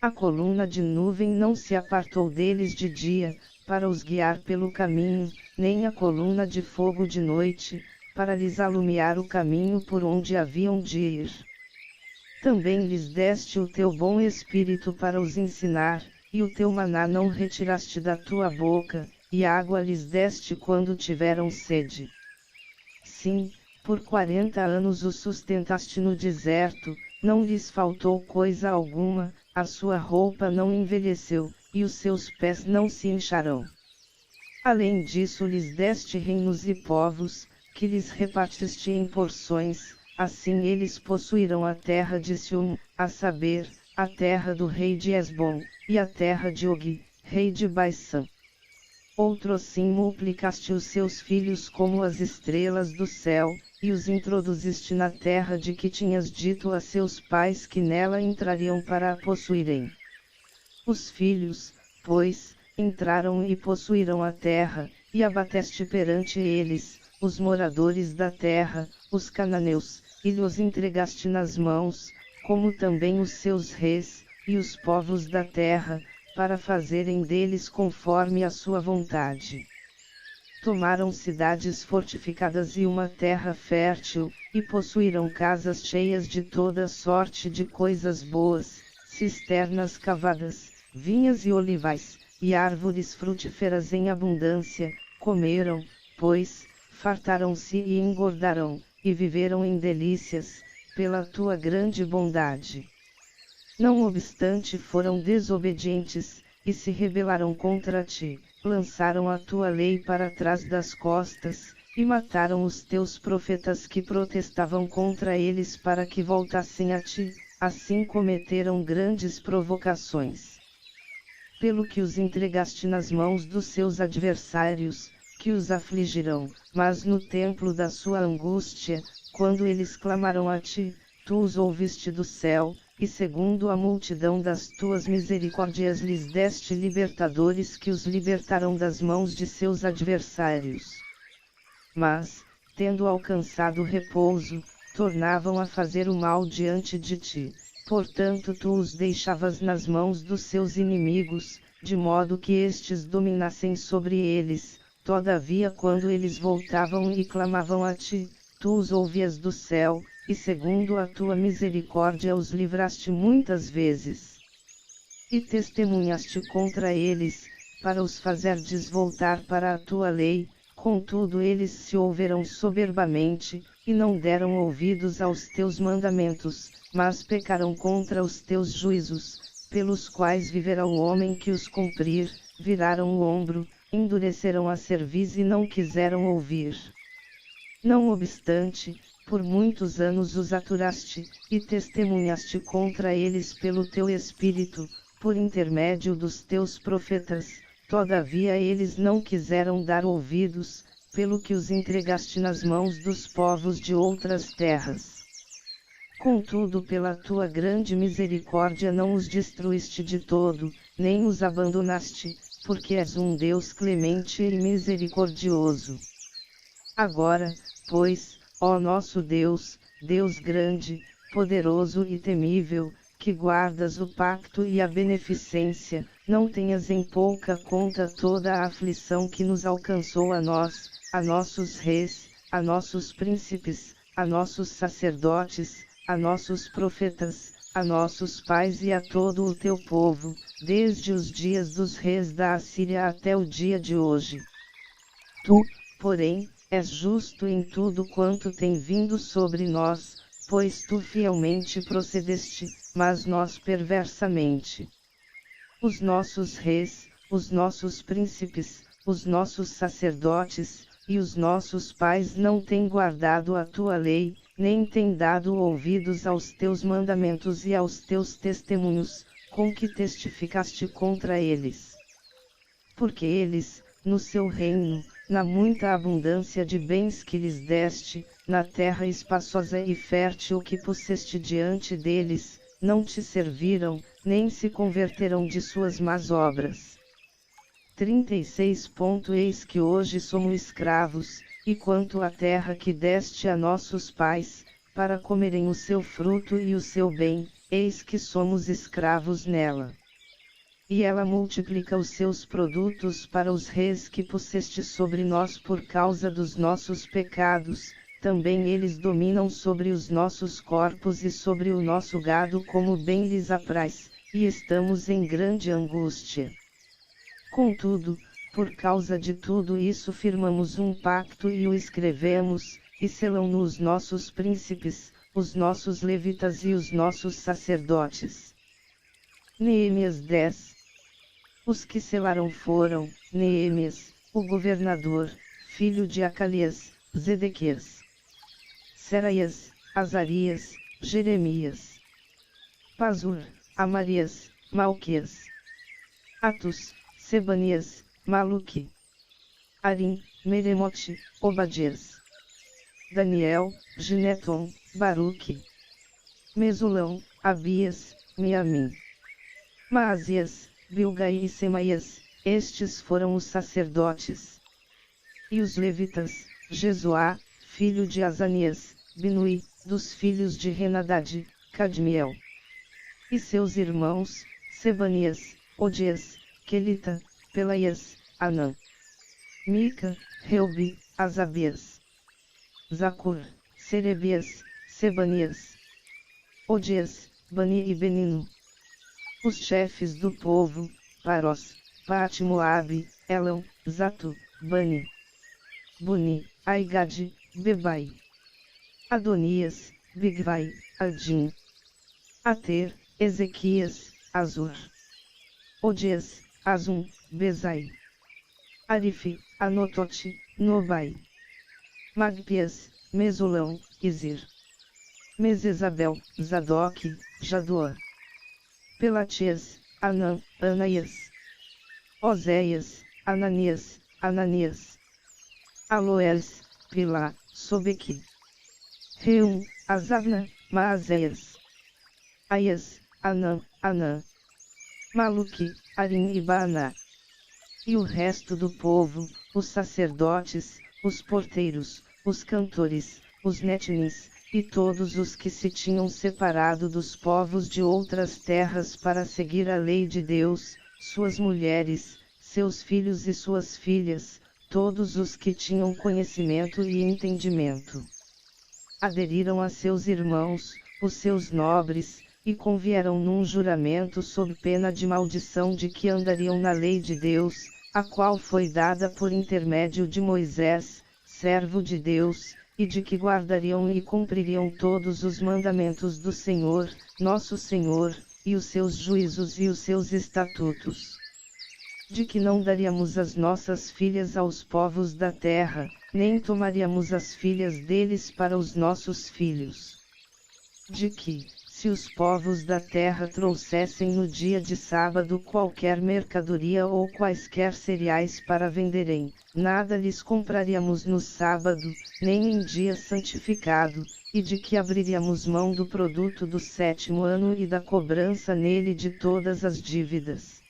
A coluna de nuvem não se apartou deles de dia, para os guiar pelo caminho, nem a coluna de fogo de noite, para lhes alumiar o caminho por onde haviam de ir. Também lhes deste o teu bom espírito para os ensinar, e o teu maná não retiraste da tua boca, e água lhes deste quando tiveram sede. Sim, por 40 anos os sustentaste no deserto, não lhes faltou coisa alguma, a sua roupa não envelheceu, e os seus pés não se incharão. Além disso lhes deste reinos e povos, que lhes repartiste em porções, assim eles possuíram a terra de Sión, a saber, a terra do rei de Esbom, e a terra de Og, rei de Baissã. Outrosim multiplicaste os seus filhos como as estrelas do céu, e os introduziste na terra de que tinhas dito a seus pais que nela entrariam para a possuírem. Os filhos, pois, entraram e possuíram a terra, e abateste perante eles, os moradores da terra, os cananeus, e lhes entregaste nas mãos, como também os seus reis, e os povos da terra, para fazerem deles conforme a sua vontade. Tomaram cidades fortificadas e uma terra fértil, e possuíram casas cheias de toda sorte de coisas boas, cisternas cavadas, vinhas e olivais, e árvores frutíferas em abundância, comeram, pois, fartaram-se e engordaram, e viveram em delícias, pela tua grande bondade. Não obstante foram desobedientes, e se rebelaram contra ti, lançaram a tua lei para trás das costas, e mataram os teus profetas que protestavam contra eles para que voltassem a ti, assim cometeram grandes provocações. Pelo que os entregaste nas mãos dos seus adversários, que os afligirão, mas no templo da sua angústia, quando eles clamaram a ti, tu os ouviste do céu, e segundo a multidão das tuas misericórdias lhes deste libertadores que os libertaram das mãos de seus adversários. Mas, tendo alcançado repouso, tornavam a fazer o mal diante de ti, portanto tu os deixavas nas mãos dos seus inimigos, de modo que estes dominassem sobre eles. Todavia quando eles voltavam e clamavam a ti, tu os ouvias do céu, e segundo a tua misericórdia os livraste muitas vezes. E testemunhaste contra eles, para os fazerdes voltar para a tua lei, contudo eles se houveram soberbamente, e não deram ouvidos aos teus mandamentos, mas pecaram contra os teus juízos, pelos quais viverá o homem que os cumprir, viraram o ombro, endureceram a cerviz e não quiseram ouvir. Não obstante, por muitos anos os aturaste, e testemunhaste contra eles pelo teu Espírito, por intermédio dos teus profetas, todavia eles não quiseram dar ouvidos, pelo que os entregaste nas mãos dos povos de outras terras. Contudo, pela tua grande misericórdia não os destruíste de todo, nem os abandonaste, porque és um Deus clemente e misericordioso. Agora, pois, ó nosso Deus, Deus grande, poderoso e temível, que guardas o pacto e a beneficência, não tenhas em pouca conta toda a aflição que nos alcançou a nós, a nossos reis, a nossos príncipes, a nossos sacerdotes, a nossos profetas, a nossos pais e a todo o teu povo, desde os dias dos reis da Assíria até o dia de hoje. Tu, porém, és justo em tudo quanto tem vindo sobre nós, pois tu fielmente procedeste, mas nós perversamente. Os nossos reis, os nossos príncipes, os nossos sacerdotes, e os nossos pais não têm guardado a tua lei, nem têm dado ouvidos aos teus mandamentos e aos teus testemunhos, com que testificaste contra eles. Porque eles, no seu reino, na muita abundância de bens que lhes deste, na terra espaçosa e fértil que puseste diante deles, não te serviram, nem se converterão de suas más obras. 36. Eis que hoje somos escravos, e quanto à terra que deste a nossos pais, para comerem o seu fruto e o seu bem, eis que somos escravos nela. E ela multiplica os seus produtos para os reis que puseste sobre nós por causa dos nossos pecados, também eles dominam sobre os nossos corpos e sobre o nosso gado como bem lhes apraz, e estamos em grande angústia. Contudo, por causa de tudo isso firmamos um pacto e o escrevemos, e selão-no os nossos príncipes, os nossos levitas e os nossos sacerdotes. Neemias 10. Os que selaram foram, Neemias, o governador, filho de Acalias, Zedequias, Seraias, Azarias, Jeremias, Pazur, Amarias, Malquias, Atus, Sebanias, Maluque, Arim, Meremote, Obadias, Daniel, Gineton, Baruque, Mesulão, Abias, Miamim, Maasias, Bilgai e Semaias, estes foram os sacerdotes. E os levitas, Jesuá, filho de Azanias, Binui, dos filhos de Henadade, Cadmiel. E seus irmãos, Sebanias, Odias, Quelita, Pelaias, Anã, Mica, Reubi, Asabias, Zacur, Serebias, Sebanias, Odias, Bani e Benino. Os chefes do povo, Paros, Pat-Moabe, Elão, Zatu, Bani, Buni, Aigade, Bebai, Adonias, Bigvai, Adim, Ater, Ezequias, Azur, Odias, Azum, Bezai, Arife, Anotote, Nobai, Magpias, Mesulão, Izir, Mesesabel, Zadok, Jadoa, Pelatias, Anã, Anaias, Oséias, Ananias, Ananias, Aloés, Pilá, Sobequi, Reum, Azavna, Maazéias, Aias, Anã, Anã, Maluque, Arim e Baaná. E o resto do povo, os sacerdotes, os porteiros, os cantores, os netins, e todos os que se tinham separado dos povos de outras terras para seguir a lei de Deus, suas mulheres, seus filhos e suas filhas, todos os que tinham conhecimento e entendimento, aderiram a seus irmãos, os seus nobres, e convieram num juramento sob pena de maldição de que andariam na lei de Deus, a qual foi dada por intermédio de Moisés, servo de Deus, e de que guardariam e cumpririam todos os mandamentos do Senhor, nosso Senhor, e os seus juízos e os seus estatutos. De que não daríamos as nossas filhas aos povos da terra, nem tomaríamos as filhas deles para os nossos filhos. De que, se se os povos da terra trouxessem no dia de sábado qualquer mercadoria ou quaisquer cereais para venderem, nada lhes compraríamos no sábado, nem em dia santificado, e de que abriríamos mão do produto do 7º ano e da cobrança nele de todas as dívidas.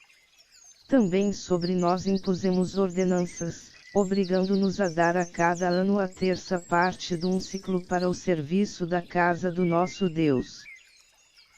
Também sobre nós impusemos ordenanças, obrigando-nos a dar a cada ano a terça parte de um ciclo para o serviço da casa do nosso Deus.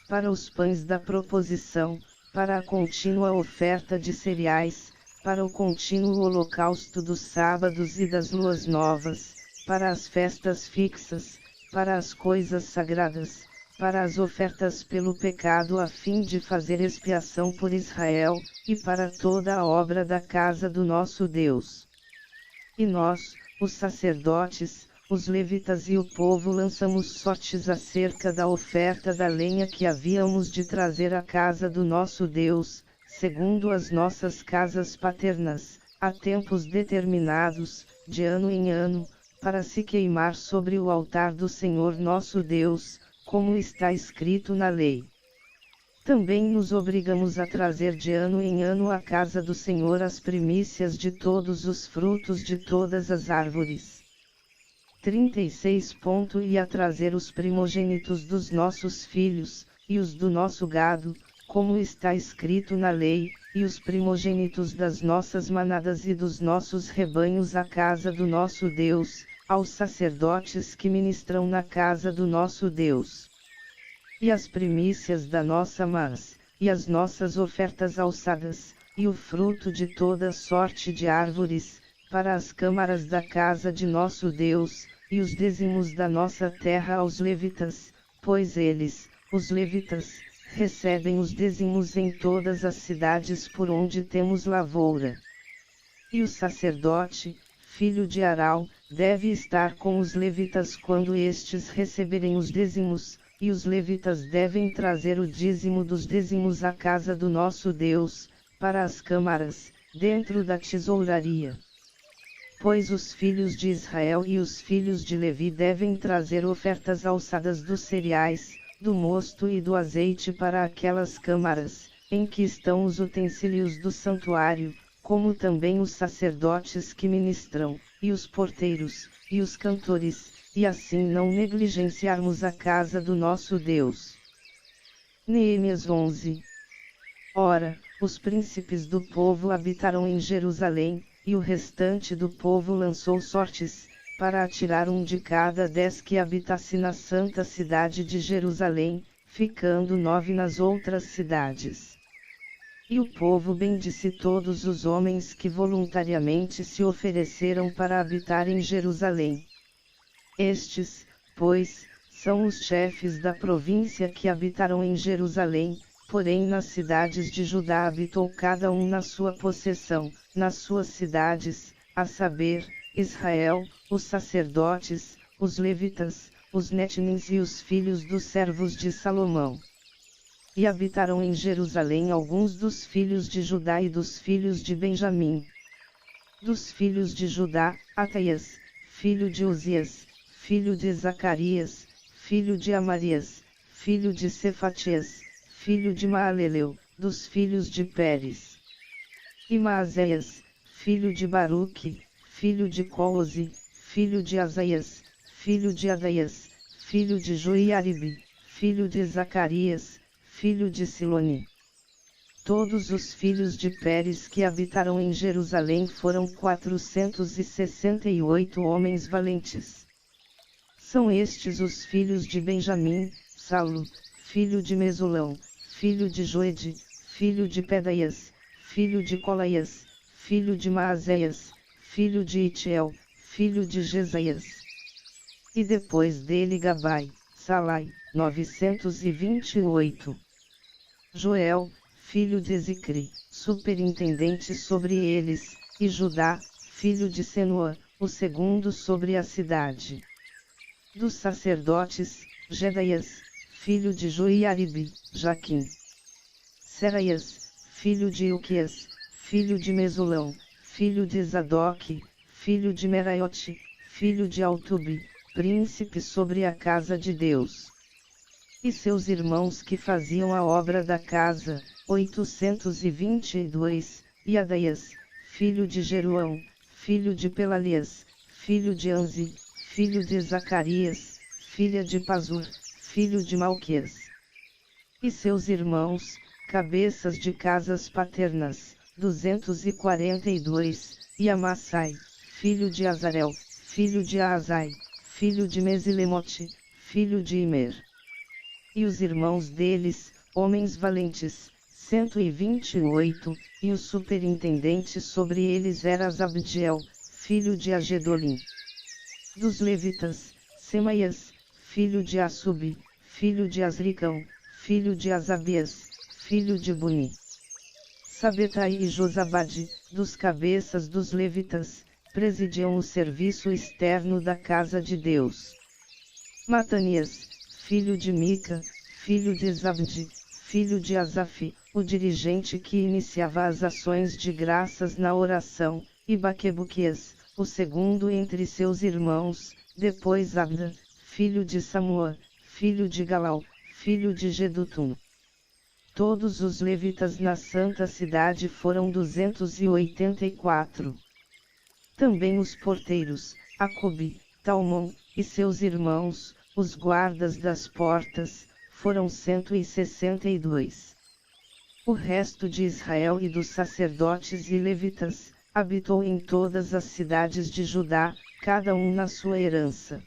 Para os pães da proposição, para a contínua oferta de cereais, para o contínuo holocausto dos sábados e das luas novas, para as festas fixas, para as coisas sagradas, para as ofertas pelo pecado a fim de fazer expiação por Israel, e para toda a obra da casa do nosso Deus. E nós, os sacerdotes, os levitas e o povo lançamos sortes acerca da oferta da lenha que havíamos de trazer à casa do nosso Deus, segundo as nossas casas paternas, a tempos determinados, de ano em ano, para se queimar sobre o altar do Senhor nosso Deus, como está escrito na lei. Também nos obrigamos a trazer de ano em ano à casa do Senhor as primícias de todos os frutos de todas as árvores. 36. E a trazer os primogênitos dos nossos filhos, e os do nosso gado, como está escrito na lei, e os primogênitos das nossas manadas e dos nossos rebanhos à casa do nosso Deus, aos sacerdotes que ministram na casa do nosso Deus. E as primícias da nossa mas, e as nossas ofertas alçadas, e o fruto de toda sorte de árvores, para as câmaras da casa de nosso Deus, e os dízimos da nossa terra aos levitas, pois eles, os levitas, recebem os dízimos em todas as cidades por onde temos lavoura. E o sacerdote, filho de Arão, deve estar com os levitas quando estes receberem os dízimos, e os levitas devem trazer o dízimo dos dízimos à casa do nosso Deus, para as câmaras, dentro da tesouraria. Pois os filhos de Israel e os filhos de Levi devem trazer ofertas alçadas dos cereais, do mosto e do azeite para aquelas câmaras, em que estão os utensílios do santuário, como também os sacerdotes que ministram, e os porteiros, e os cantores, e assim não negligenciarmos a casa do nosso Deus. Neemias 11. Ora, os príncipes do povo habitaram em Jerusalém, e o restante do povo lançou sortes, para atirar um de cada 10 que habitasse na santa cidade de Jerusalém, ficando 9 nas outras cidades. E o povo bendisse todos os homens que voluntariamente se ofereceram para habitar em Jerusalém. Estes, pois, são os chefes da província que habitaram em Jerusalém, porém nas cidades de Judá habitou cada um na sua possessão, nas suas cidades, a saber, Israel, os sacerdotes, os levitas, os netins e os filhos dos servos de Salomão. E habitaram em Jerusalém alguns dos filhos de Judá e dos filhos de Benjamim. Dos filhos de Judá, Ataias, filho de Uzias, filho de Zacarias, filho de Amarias, filho de Cefatias, filho de Maaleleu, dos filhos de Pérez. E Maazéias, filho de Baruque, filho de Coose, filho de Azaias, filho de Adaias, filho de Joiaribe, filho de Zacarias, filho de Siloni. Todos os filhos de Pérez que habitaram em Jerusalém foram 468 homens valentes. São estes os filhos de Benjamim: Saulo, filho de Mesulão, filho de Joede, filho de Pedaias, filho de Colaias, filho de Maazéias, filho de Itiel, filho de Jesaias. E depois dele Gabai, Salai, 928. Joel, filho de Zicri, superintendente sobre eles, e Judá, filho de Senua, o segundo sobre a cidade. Dos sacerdotes, Jedaias, filho de Joiaribe, Jaquim. Seraias, filho de Ilquias, filho de Mesulão, filho de Zadoque, filho de Meraiote, filho de Altube, príncipe sobre a casa de Deus. e seus irmãos que faziam a obra da casa, 822, e Adaias, filho de Jeroão, filho de Pelalias, filho de Anzi, filho de Zacarias, filha de Pazur, filho de Malquias. E seus irmãos, cabeças de casas paternas, 242, e Amassai, filho de Azarel, filho de Aazai, filho de Mesilemote, filho de Imer. E os irmãos deles, homens valentes, 128, e o superintendente sobre eles era Zabdiel, filho de Agedolim. Dos levitas, Semaias, filho de Assub, filho de Asricão, filho de Asabias, filho de Buni. Sabetai e Josabade, dos cabeças dos levitas, presidiam o serviço externo da casa de Deus. Matanias, filho de Mica, filho de Zabdi, filho de Asaf, o dirigente que iniciava as ações de graças na oração, e Baquebuquias, o segundo entre seus irmãos, depois Abda, filho de Samua, filho de Galau, filho de Gedutum. Todos os levitas na santa cidade foram 284. Também os porteiros, Acobi, Talmon, e seus irmãos, os guardas das portas, foram 162. O resto de Israel e dos sacerdotes e levitas, habitou em todas as cidades de Judá, cada um na sua herança.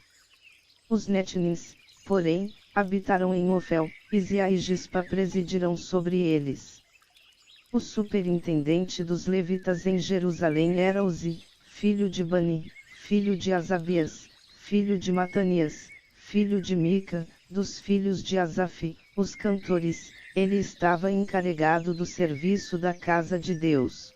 Os Netins, porém, habitaram em Ofel, Izia e Gispa presidirão sobre eles. O superintendente dos levitas em Jerusalém era Uzi, filho de Bani, filho de Asabias, filho de Matanias, filho de Mica, dos filhos de Asaf, os cantores. Ele estava encarregado do serviço da casa de Deus.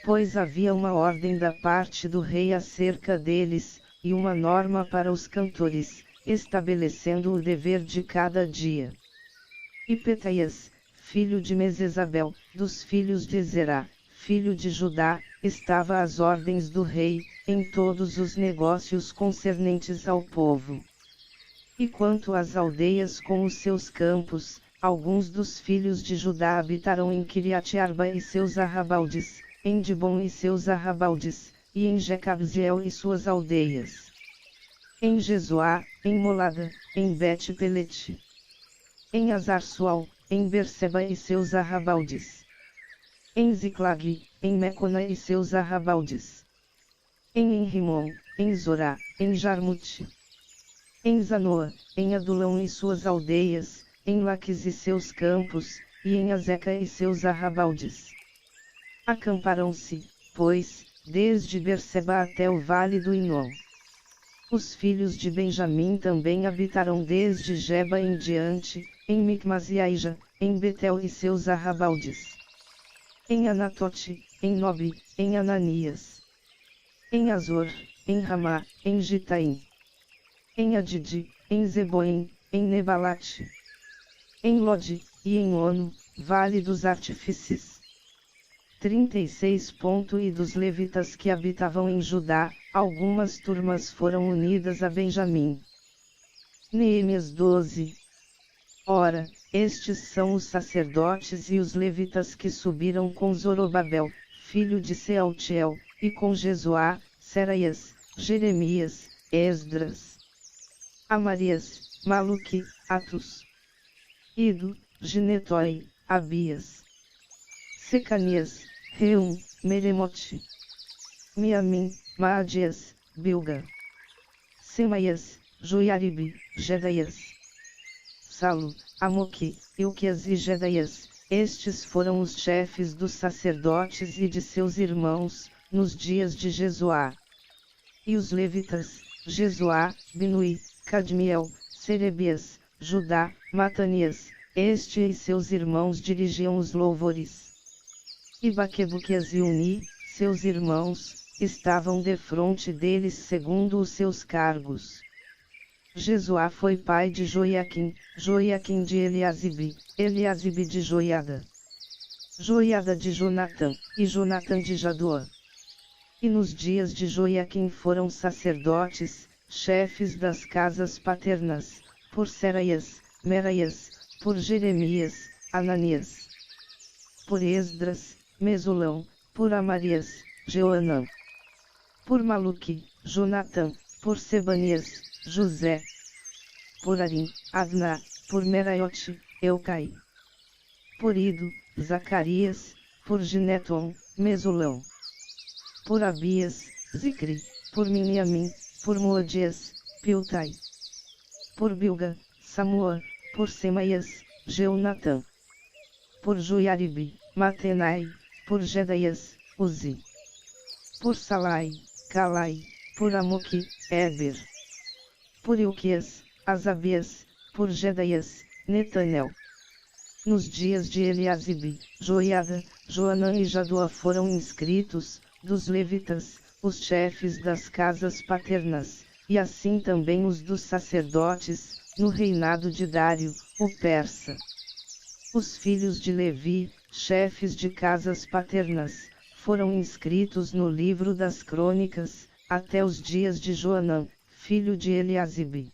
Pois havia uma ordem da parte do rei acerca deles, e uma norma para os cantores, estabelecendo o dever de cada dia. E Petaias, filho de Mesesabel, dos filhos de Zerá, filho de Judá, estava às ordens do rei, em todos os negócios concernentes ao povo. E quanto às aldeias com os seus campos, alguns dos filhos de Judá habitaram em Kiriat-Arba e seus arrabaldes, em Dibon e seus arrabaldes, e em Jecabziel e suas aldeias. Em Jezoá, em Molada, em Bet-Pelete. Em Azar-Sual, em Berseba e seus arrabaldes. Em Ziclag, em Mecona e seus arrabaldes. Em Enrimon, em Zorá, em Jarmute. Em Zanoa, em Adulão e suas aldeias, em Laquis e seus campos, e em Azeca e seus arrabaldes. Acamparam-se, pois, desde Berseba até o vale do Inom. Os filhos de Benjamim também habitaram desde Geba em diante, em Micmas e Aija, em Betel e seus arrabaldes. Em Anatote, em Nobe, em Ananias. Em Azor, em Ramá, em Gitaim. Em Adidi, em Zeboim, em Nebalate. Em Lode, e em Ono, vale dos artífices. 36. E dos levitas que habitavam em Judá, algumas turmas foram unidas a Benjamim. Neemias 12. Ora, estes são os sacerdotes e os levitas que subiram com Zorobabel, filho de Sealtiel, e com Jesuá, Seraias, Jeremias, Esdras, Amarias, Maluque, Atus, Ido, Ginetói, Abias, Secanias, Reum, Meremote, Miamim, Maadias, Bilga, Semaias, Joiaribe, Jedaias, Salo, Amoque, Ilquias e Jedaias. Estes foram os chefes dos sacerdotes e de seus irmãos, nos dias de Jesuá. E os levitas, Jesuá, Binui, Cadmiel, Serebias, Judá, Matanias, este e seus irmãos dirigiam os louvores. E Baquebuquias e Uni, seus irmãos, estavam defronte deles segundo os seus cargos. Jesuá foi pai de Joiaquim, Joiaquim de Eliasibe, Eliasibe de Joiada, Joiada de Jonatã, e Jonatã de Jadoa. E nos dias de Joiaquim foram sacerdotes, chefes das casas paternas, por Seraias, Meraias, por Jeremias, Ananias. Por Esdras, Mesulão, por Amarias, Joanã. Por Maluque, Jonatã, por Sebanias, José. Por Arim, Adná, por Meraiote, Eucai. Por Ido, Zacarias, por Gineton, Mesulão. Por Abias, Zicri, por Miniamim, por Moadias, Piltai. Por Bilga, Samua, por Semaias, Jeonatã. Por Joiaribe, Matenai, por Jedaias, Uzi. Por Salai, Calai, por Amoque, Eber. Por Ilquias, Asabias, por Jedaias, Netanel. Nos dias de Eliasibe, Joiada, Joanã e Jadua foram inscritos, dos levitas, os chefes das casas paternas, e assim também os dos sacerdotes, no reinado de Dário, o persa. Os filhos de Levi, chefes de casas paternas, foram inscritos no livro das crônicas, até os dias de Joanã, filho de Eliasibe.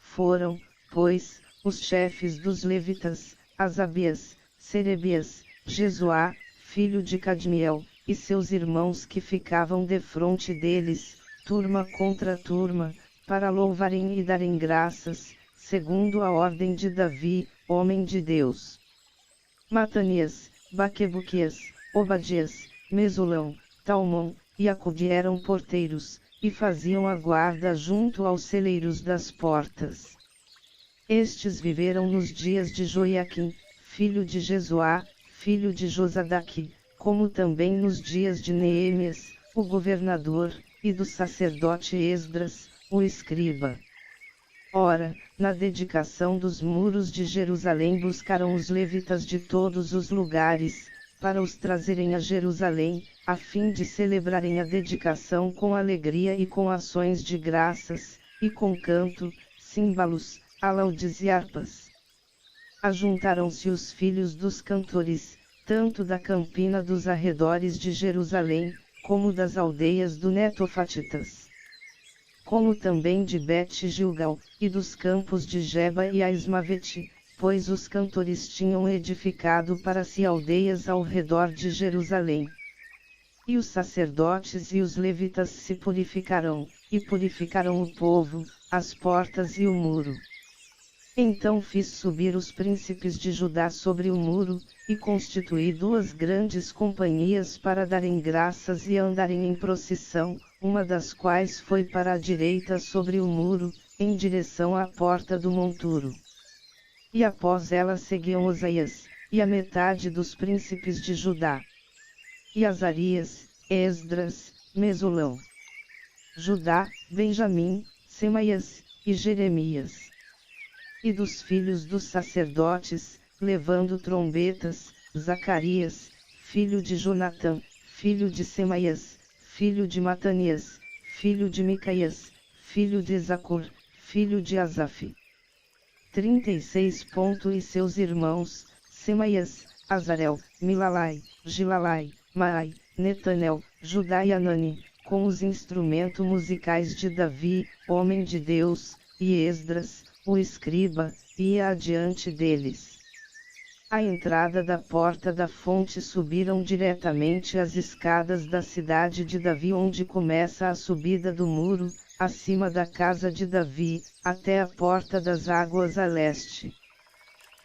Foram, pois, os chefes dos levitas, Asabias, Serebias, Jesuá, filho de Cadmiel, e seus irmãos que ficavam defronte deles, turma contra turma, para louvarem e darem graças, segundo a ordem de Davi, homem de Deus. Matanias, Baquebuquias, Obadias, Mesulão, Talmon, e Acude eram porteiros, e faziam a guarda junto aos celeiros das portas. Estes viveram nos dias de Joiaquim, filho de Jesuá, filho de Josadaque, como também nos dias de Neemias, o governador, e do sacerdote Esdras, o escriba. Ora, na dedicação dos muros de Jerusalém buscaram os levitas de todos os lugares, para os trazerem a Jerusalém, a fim de celebrarem a dedicação com alegria e com ações de graças, e com canto, címbalos, alaudes e harpas. Ajuntaram-se os filhos dos cantores, tanto da campina dos arredores de Jerusalém, como das aldeias do Netofatitas, como também de Bet-Gilgal, e dos campos de Geba e Aismavete, pois os cantores tinham edificado para si aldeias ao redor de Jerusalém. E os sacerdotes e os levitas se purificaram, e purificaram o povo, as portas e o muro. Então fiz subir os príncipes de Judá sobre o muro, e constituí duas grandes companhias para darem graças e andarem em procissão, uma das quais foi para a direita sobre o muro, em direção à porta do monturo. E após ela seguiam Osaias, e a metade dos príncipes de Judá. E Azarias, Esdras, Mesulão, Judá, Benjamim, Semaias, e Jeremias. E dos filhos dos sacerdotes, levando trombetas, Zacarias, filho de Jonatã, filho de Semaias, filho de Matanias, filho de Micaias, filho de Zacur, filho de Asaf. 36. E seus irmãos, Semaias, Azarel, Milalai, Gilalai, Maai, Netanel, Judá e Anani, com os instrumentos musicais de Davi, homem de Deus, e Esdras, o escriba, ia adiante deles. À entrada da porta da fonte subiram diretamente as escadas da cidade de Davi, onde começa a subida do muro, acima da casa de Davi, até a porta das águas a leste.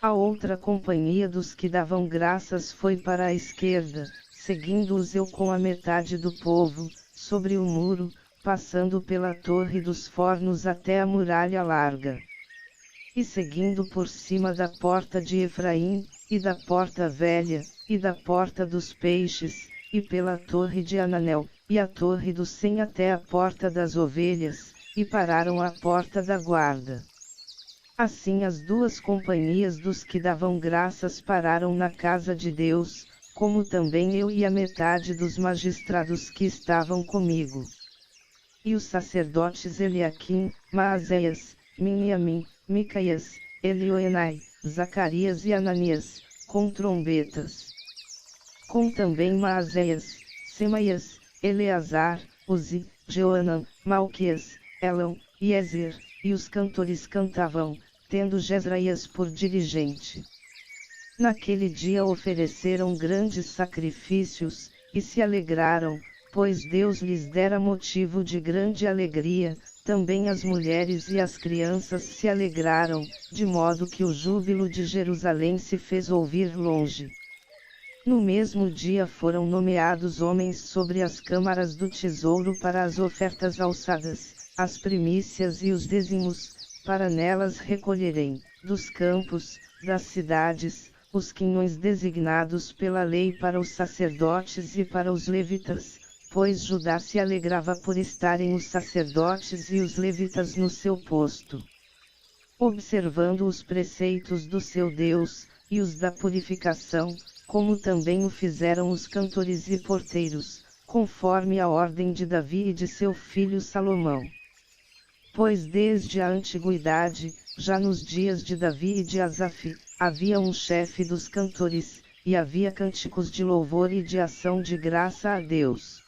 A outra companhia dos que davam graças foi para a esquerda, seguindo-os eu com a metade do povo, sobre o muro, passando pela torre dos fornos até a muralha larga. E seguindo por cima da porta de Efraim, e da porta velha, e da porta dos peixes, e pela torre de Ananel, e a torre do Sem até a porta das ovelhas, e pararam à porta da guarda. Assim as duas companhias dos que davam graças pararam na casa de Deus, como também eu e a metade dos magistrados que estavam comigo. E os sacerdotes Eliaquim, Maazéias, Miniamim, Micaias, Elioenai, Zacarias e Ananias, com trombetas. Com também Maazéias, Semaias, Eleazar, Uzi, Joanã, Malquias, Elão, e Ezer, e os cantores cantavam, tendo Jesraías por dirigente. Naquele dia ofereceram grandes sacrifícios, e se alegraram, pois Deus lhes dera motivo de grande alegria. Também as mulheres e as crianças se alegraram, de modo que o júbilo de Jerusalém se fez ouvir longe. No mesmo dia foram nomeados homens sobre as câmaras do tesouro para as ofertas alçadas, as primícias e os dízimos, para nelas recolherem, dos campos, das cidades, os quinhões designados pela lei para os sacerdotes e para os levitas, pois Judá se alegrava por estarem os sacerdotes e os levitas no seu posto, observando os preceitos do seu Deus, e os da purificação, como também o fizeram os cantores e porteiros, conforme a ordem de Davi e de seu filho Salomão. Pois desde a antiguidade, já nos dias de Davi e de Asaf, havia um chefe dos cantores, e havia cânticos de louvor e de ação de graça a Deus.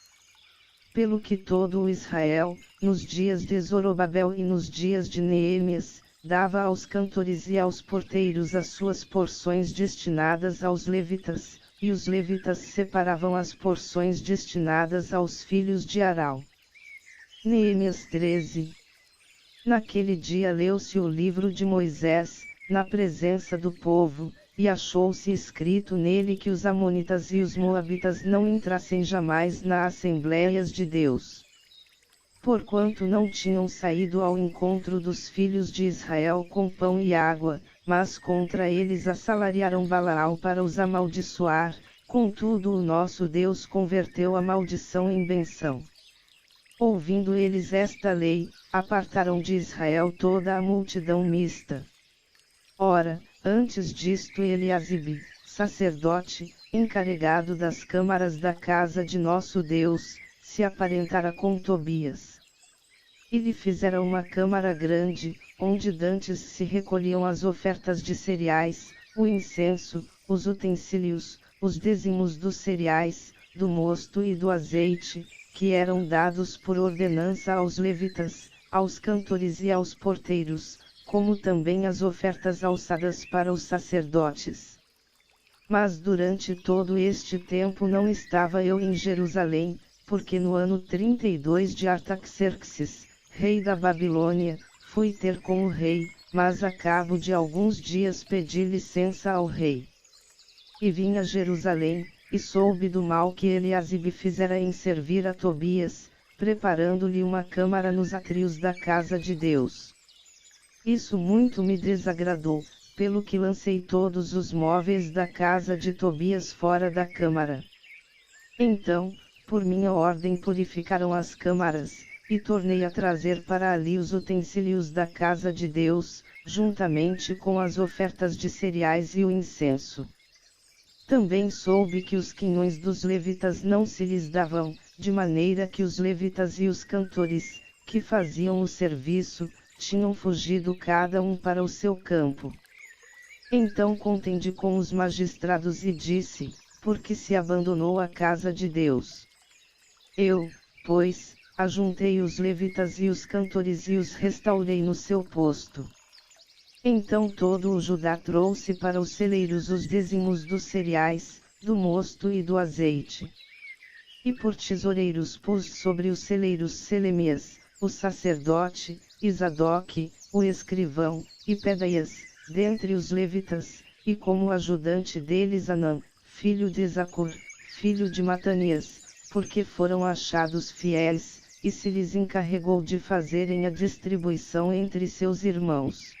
Pelo que todo o Israel, nos dias de Zorobabel e nos dias de Neemias, dava aos cantores e aos porteiros as suas porções destinadas aos levitas, e os levitas separavam as porções destinadas aos filhos de Arão. Neemias 13. Naquele dia leu-se o livro de Moisés, na presença do povo, e achou-se escrito nele que os amonitas e os moabitas não entrassem jamais nas assembléias de Deus. Porquanto não tinham saído ao encontro dos filhos de Israel com pão e água, mas contra eles assalariaram Balaal para os amaldiçoar, contudo o nosso Deus converteu a maldição em bênção. Ouvindo eles esta lei, apartaram de Israel toda a multidão mista. Ora, antes disto Eliasibe, sacerdote, encarregado das câmaras da casa de nosso Deus, se aparentara com Tobias. E lhe fizera uma câmara grande, onde dantes se recolhiam as ofertas de cereais, o incenso, os utensílios, os dízimos dos cereais, do mosto e do azeite, que eram dados por ordenança aos levitas, aos cantores e aos porteiros, como também as ofertas alçadas para os sacerdotes. Mas durante todo este tempo não estava eu em Jerusalém, porque no ano 32 de Artaxerxes, rei da Babilônia, fui ter com o rei, mas a cabo de alguns dias pedi licença ao rei. E vim a Jerusalém, e soube do mal que Eliasibe fizera em servir a Tobias, preparando-lhe uma câmara nos átrios da casa de Deus. Isso muito me desagradou, pelo que lancei todos os móveis da casa de Tobias fora da câmara. Então, por minha ordem purificaram as câmaras, e tornei a trazer para ali os utensílios da casa de Deus, juntamente com as ofertas de cereais e o incenso. Também soube que os quinhões dos levitas não se lhes davam, de maneira que os levitas e os cantores, que faziam o serviço, tinham fugido cada um para o seu campo. Então contendi com os magistrados e disse, porque se abandonou a casa de Deus. Eu, pois, ajuntei os levitas e os cantores e os restaurei no seu posto. Então todo o Judá trouxe para os celeiros os dízimos dos cereais, do mosto e do azeite. E por tesoureiros pus sobre os celeiros Selemias, o sacerdote, e Zadoque, o escrivão, e Pedaias, dentre os levitas, e como ajudante deles Anã, filho de Zacur, filho de Matanias, porque foram achados fiéis, e se lhes encarregou de fazerem a distribuição entre seus irmãos.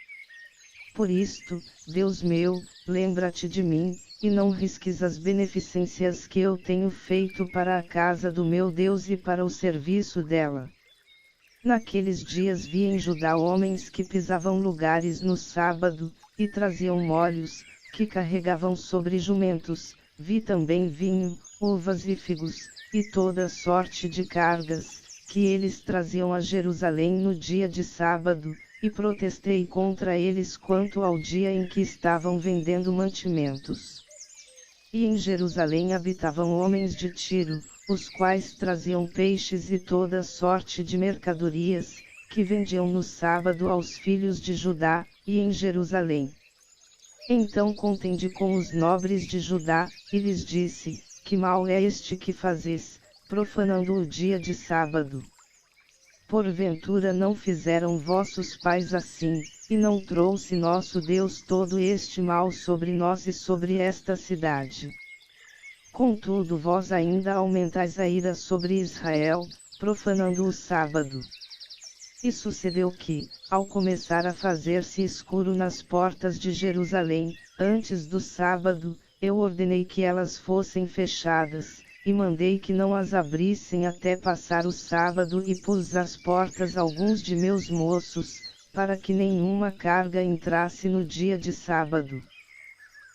Por isto, Deus meu, lembra-te de mim, e não risques as beneficências que eu tenho feito para a casa do meu Deus e para o serviço dela. Naqueles dias vi em Judá homens que pisavam lugares no sábado, e traziam molhos, que carregavam sobre jumentos, vi também vinho, uvas e figos, e toda sorte de cargas, que eles traziam a Jerusalém no dia de sábado, e protestei contra eles quanto ao dia em que estavam vendendo mantimentos. E em Jerusalém habitavam homens de Tiro, os quais traziam peixes e toda sorte de mercadorias, que vendiam no sábado aos filhos de Judá, e em Jerusalém. Então contende com os nobres de Judá, e lhes disse: que mal é este que fazes, profanando o dia de sábado? Porventura não fizeram vossos pais assim, e não trouxe nosso Deus todo este mal sobre nós e sobre esta cidade? Contudo vós ainda aumentais a ira sobre Israel, profanando o sábado. E sucedeu que, ao começar a fazer-se escuro nas portas de Jerusalém, antes do sábado, eu ordenei que elas fossem fechadas, e mandei que não as abrissem até passar o sábado, e pus às portas alguns de meus moços, para que nenhuma carga entrasse no dia de sábado.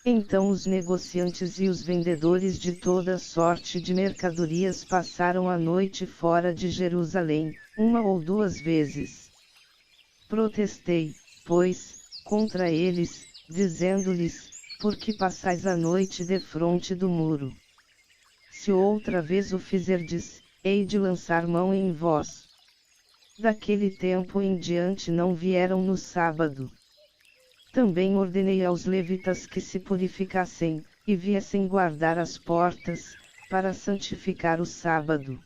Então os negociantes e os vendedores de toda sorte de mercadorias passaram a noite fora de Jerusalém, uma ou duas vezes. Protestei, pois, contra eles, dizendo-lhes: por que passais a noite defronte do muro? Se outra vez o fizerdes, hei de lançar mão em vós. Daquele tempo em diante não vieram no sábado. Também ordenei aos levitas que se purificassem, e viessem guardar as portas, para santificar o sábado.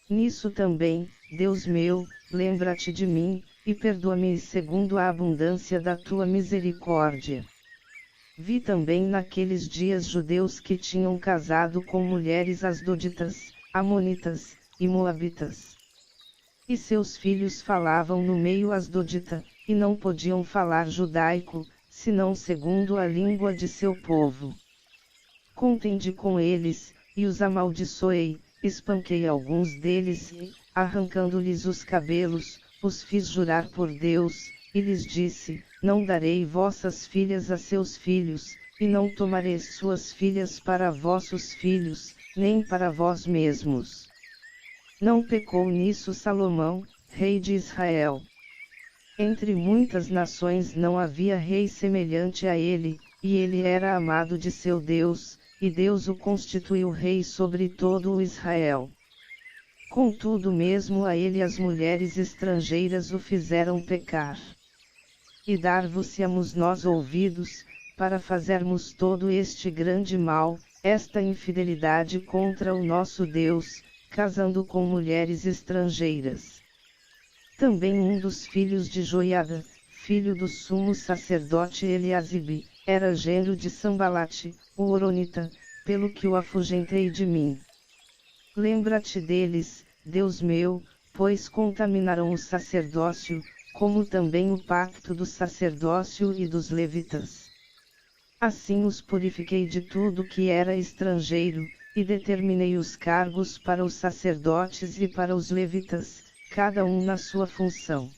Nisso também, Deus meu, lembra-te de mim, e perdoa-me segundo a abundância da tua misericórdia. Vi também naqueles dias judeus que tinham casado com mulheres asdoditas, amonitas, e moabitas. E seus filhos falavam no meio asdodita, e não podiam falar judaico, senão segundo a língua de seu povo. Contendi com eles, e os amaldiçoei, espanquei alguns deles e, arrancando-lhes os cabelos, os fiz jurar por Deus, e lhes disse: não darei vossas filhas a seus filhos, e não tomareis suas filhas para vossos filhos, nem para vós mesmos. Não pecou nisso Salomão, rei de Israel. Entre muitas nações não havia rei semelhante a ele, e ele era amado de seu Deus, e Deus o constituiu rei sobre todo o Israel. Contudo mesmo a ele as mulheres estrangeiras o fizeram pecar. E dar-vos-íamos nós ouvidos, para fazermos todo este grande mal, esta infidelidade contra o nosso Deus, casando com mulheres estrangeiras. Também um dos filhos de Joiada, filho do sumo sacerdote Eliasibe, era genro de Sambalate, o horonita, pelo que o afugentei de mim. Lembra-te deles, Deus meu, pois contaminaram o sacerdócio, como também o pacto do sacerdócio e dos levitas. Assim os purifiquei de tudo que era estrangeiro, e determinei os cargos para os sacerdotes e para os levitas, cada um na sua função.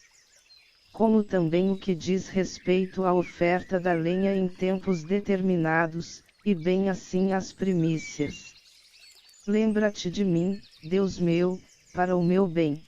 Como também o que diz respeito à oferta da lenha em tempos determinados, e bem assim as primícias. Lembra-te de mim, Deus meu, para o meu bem.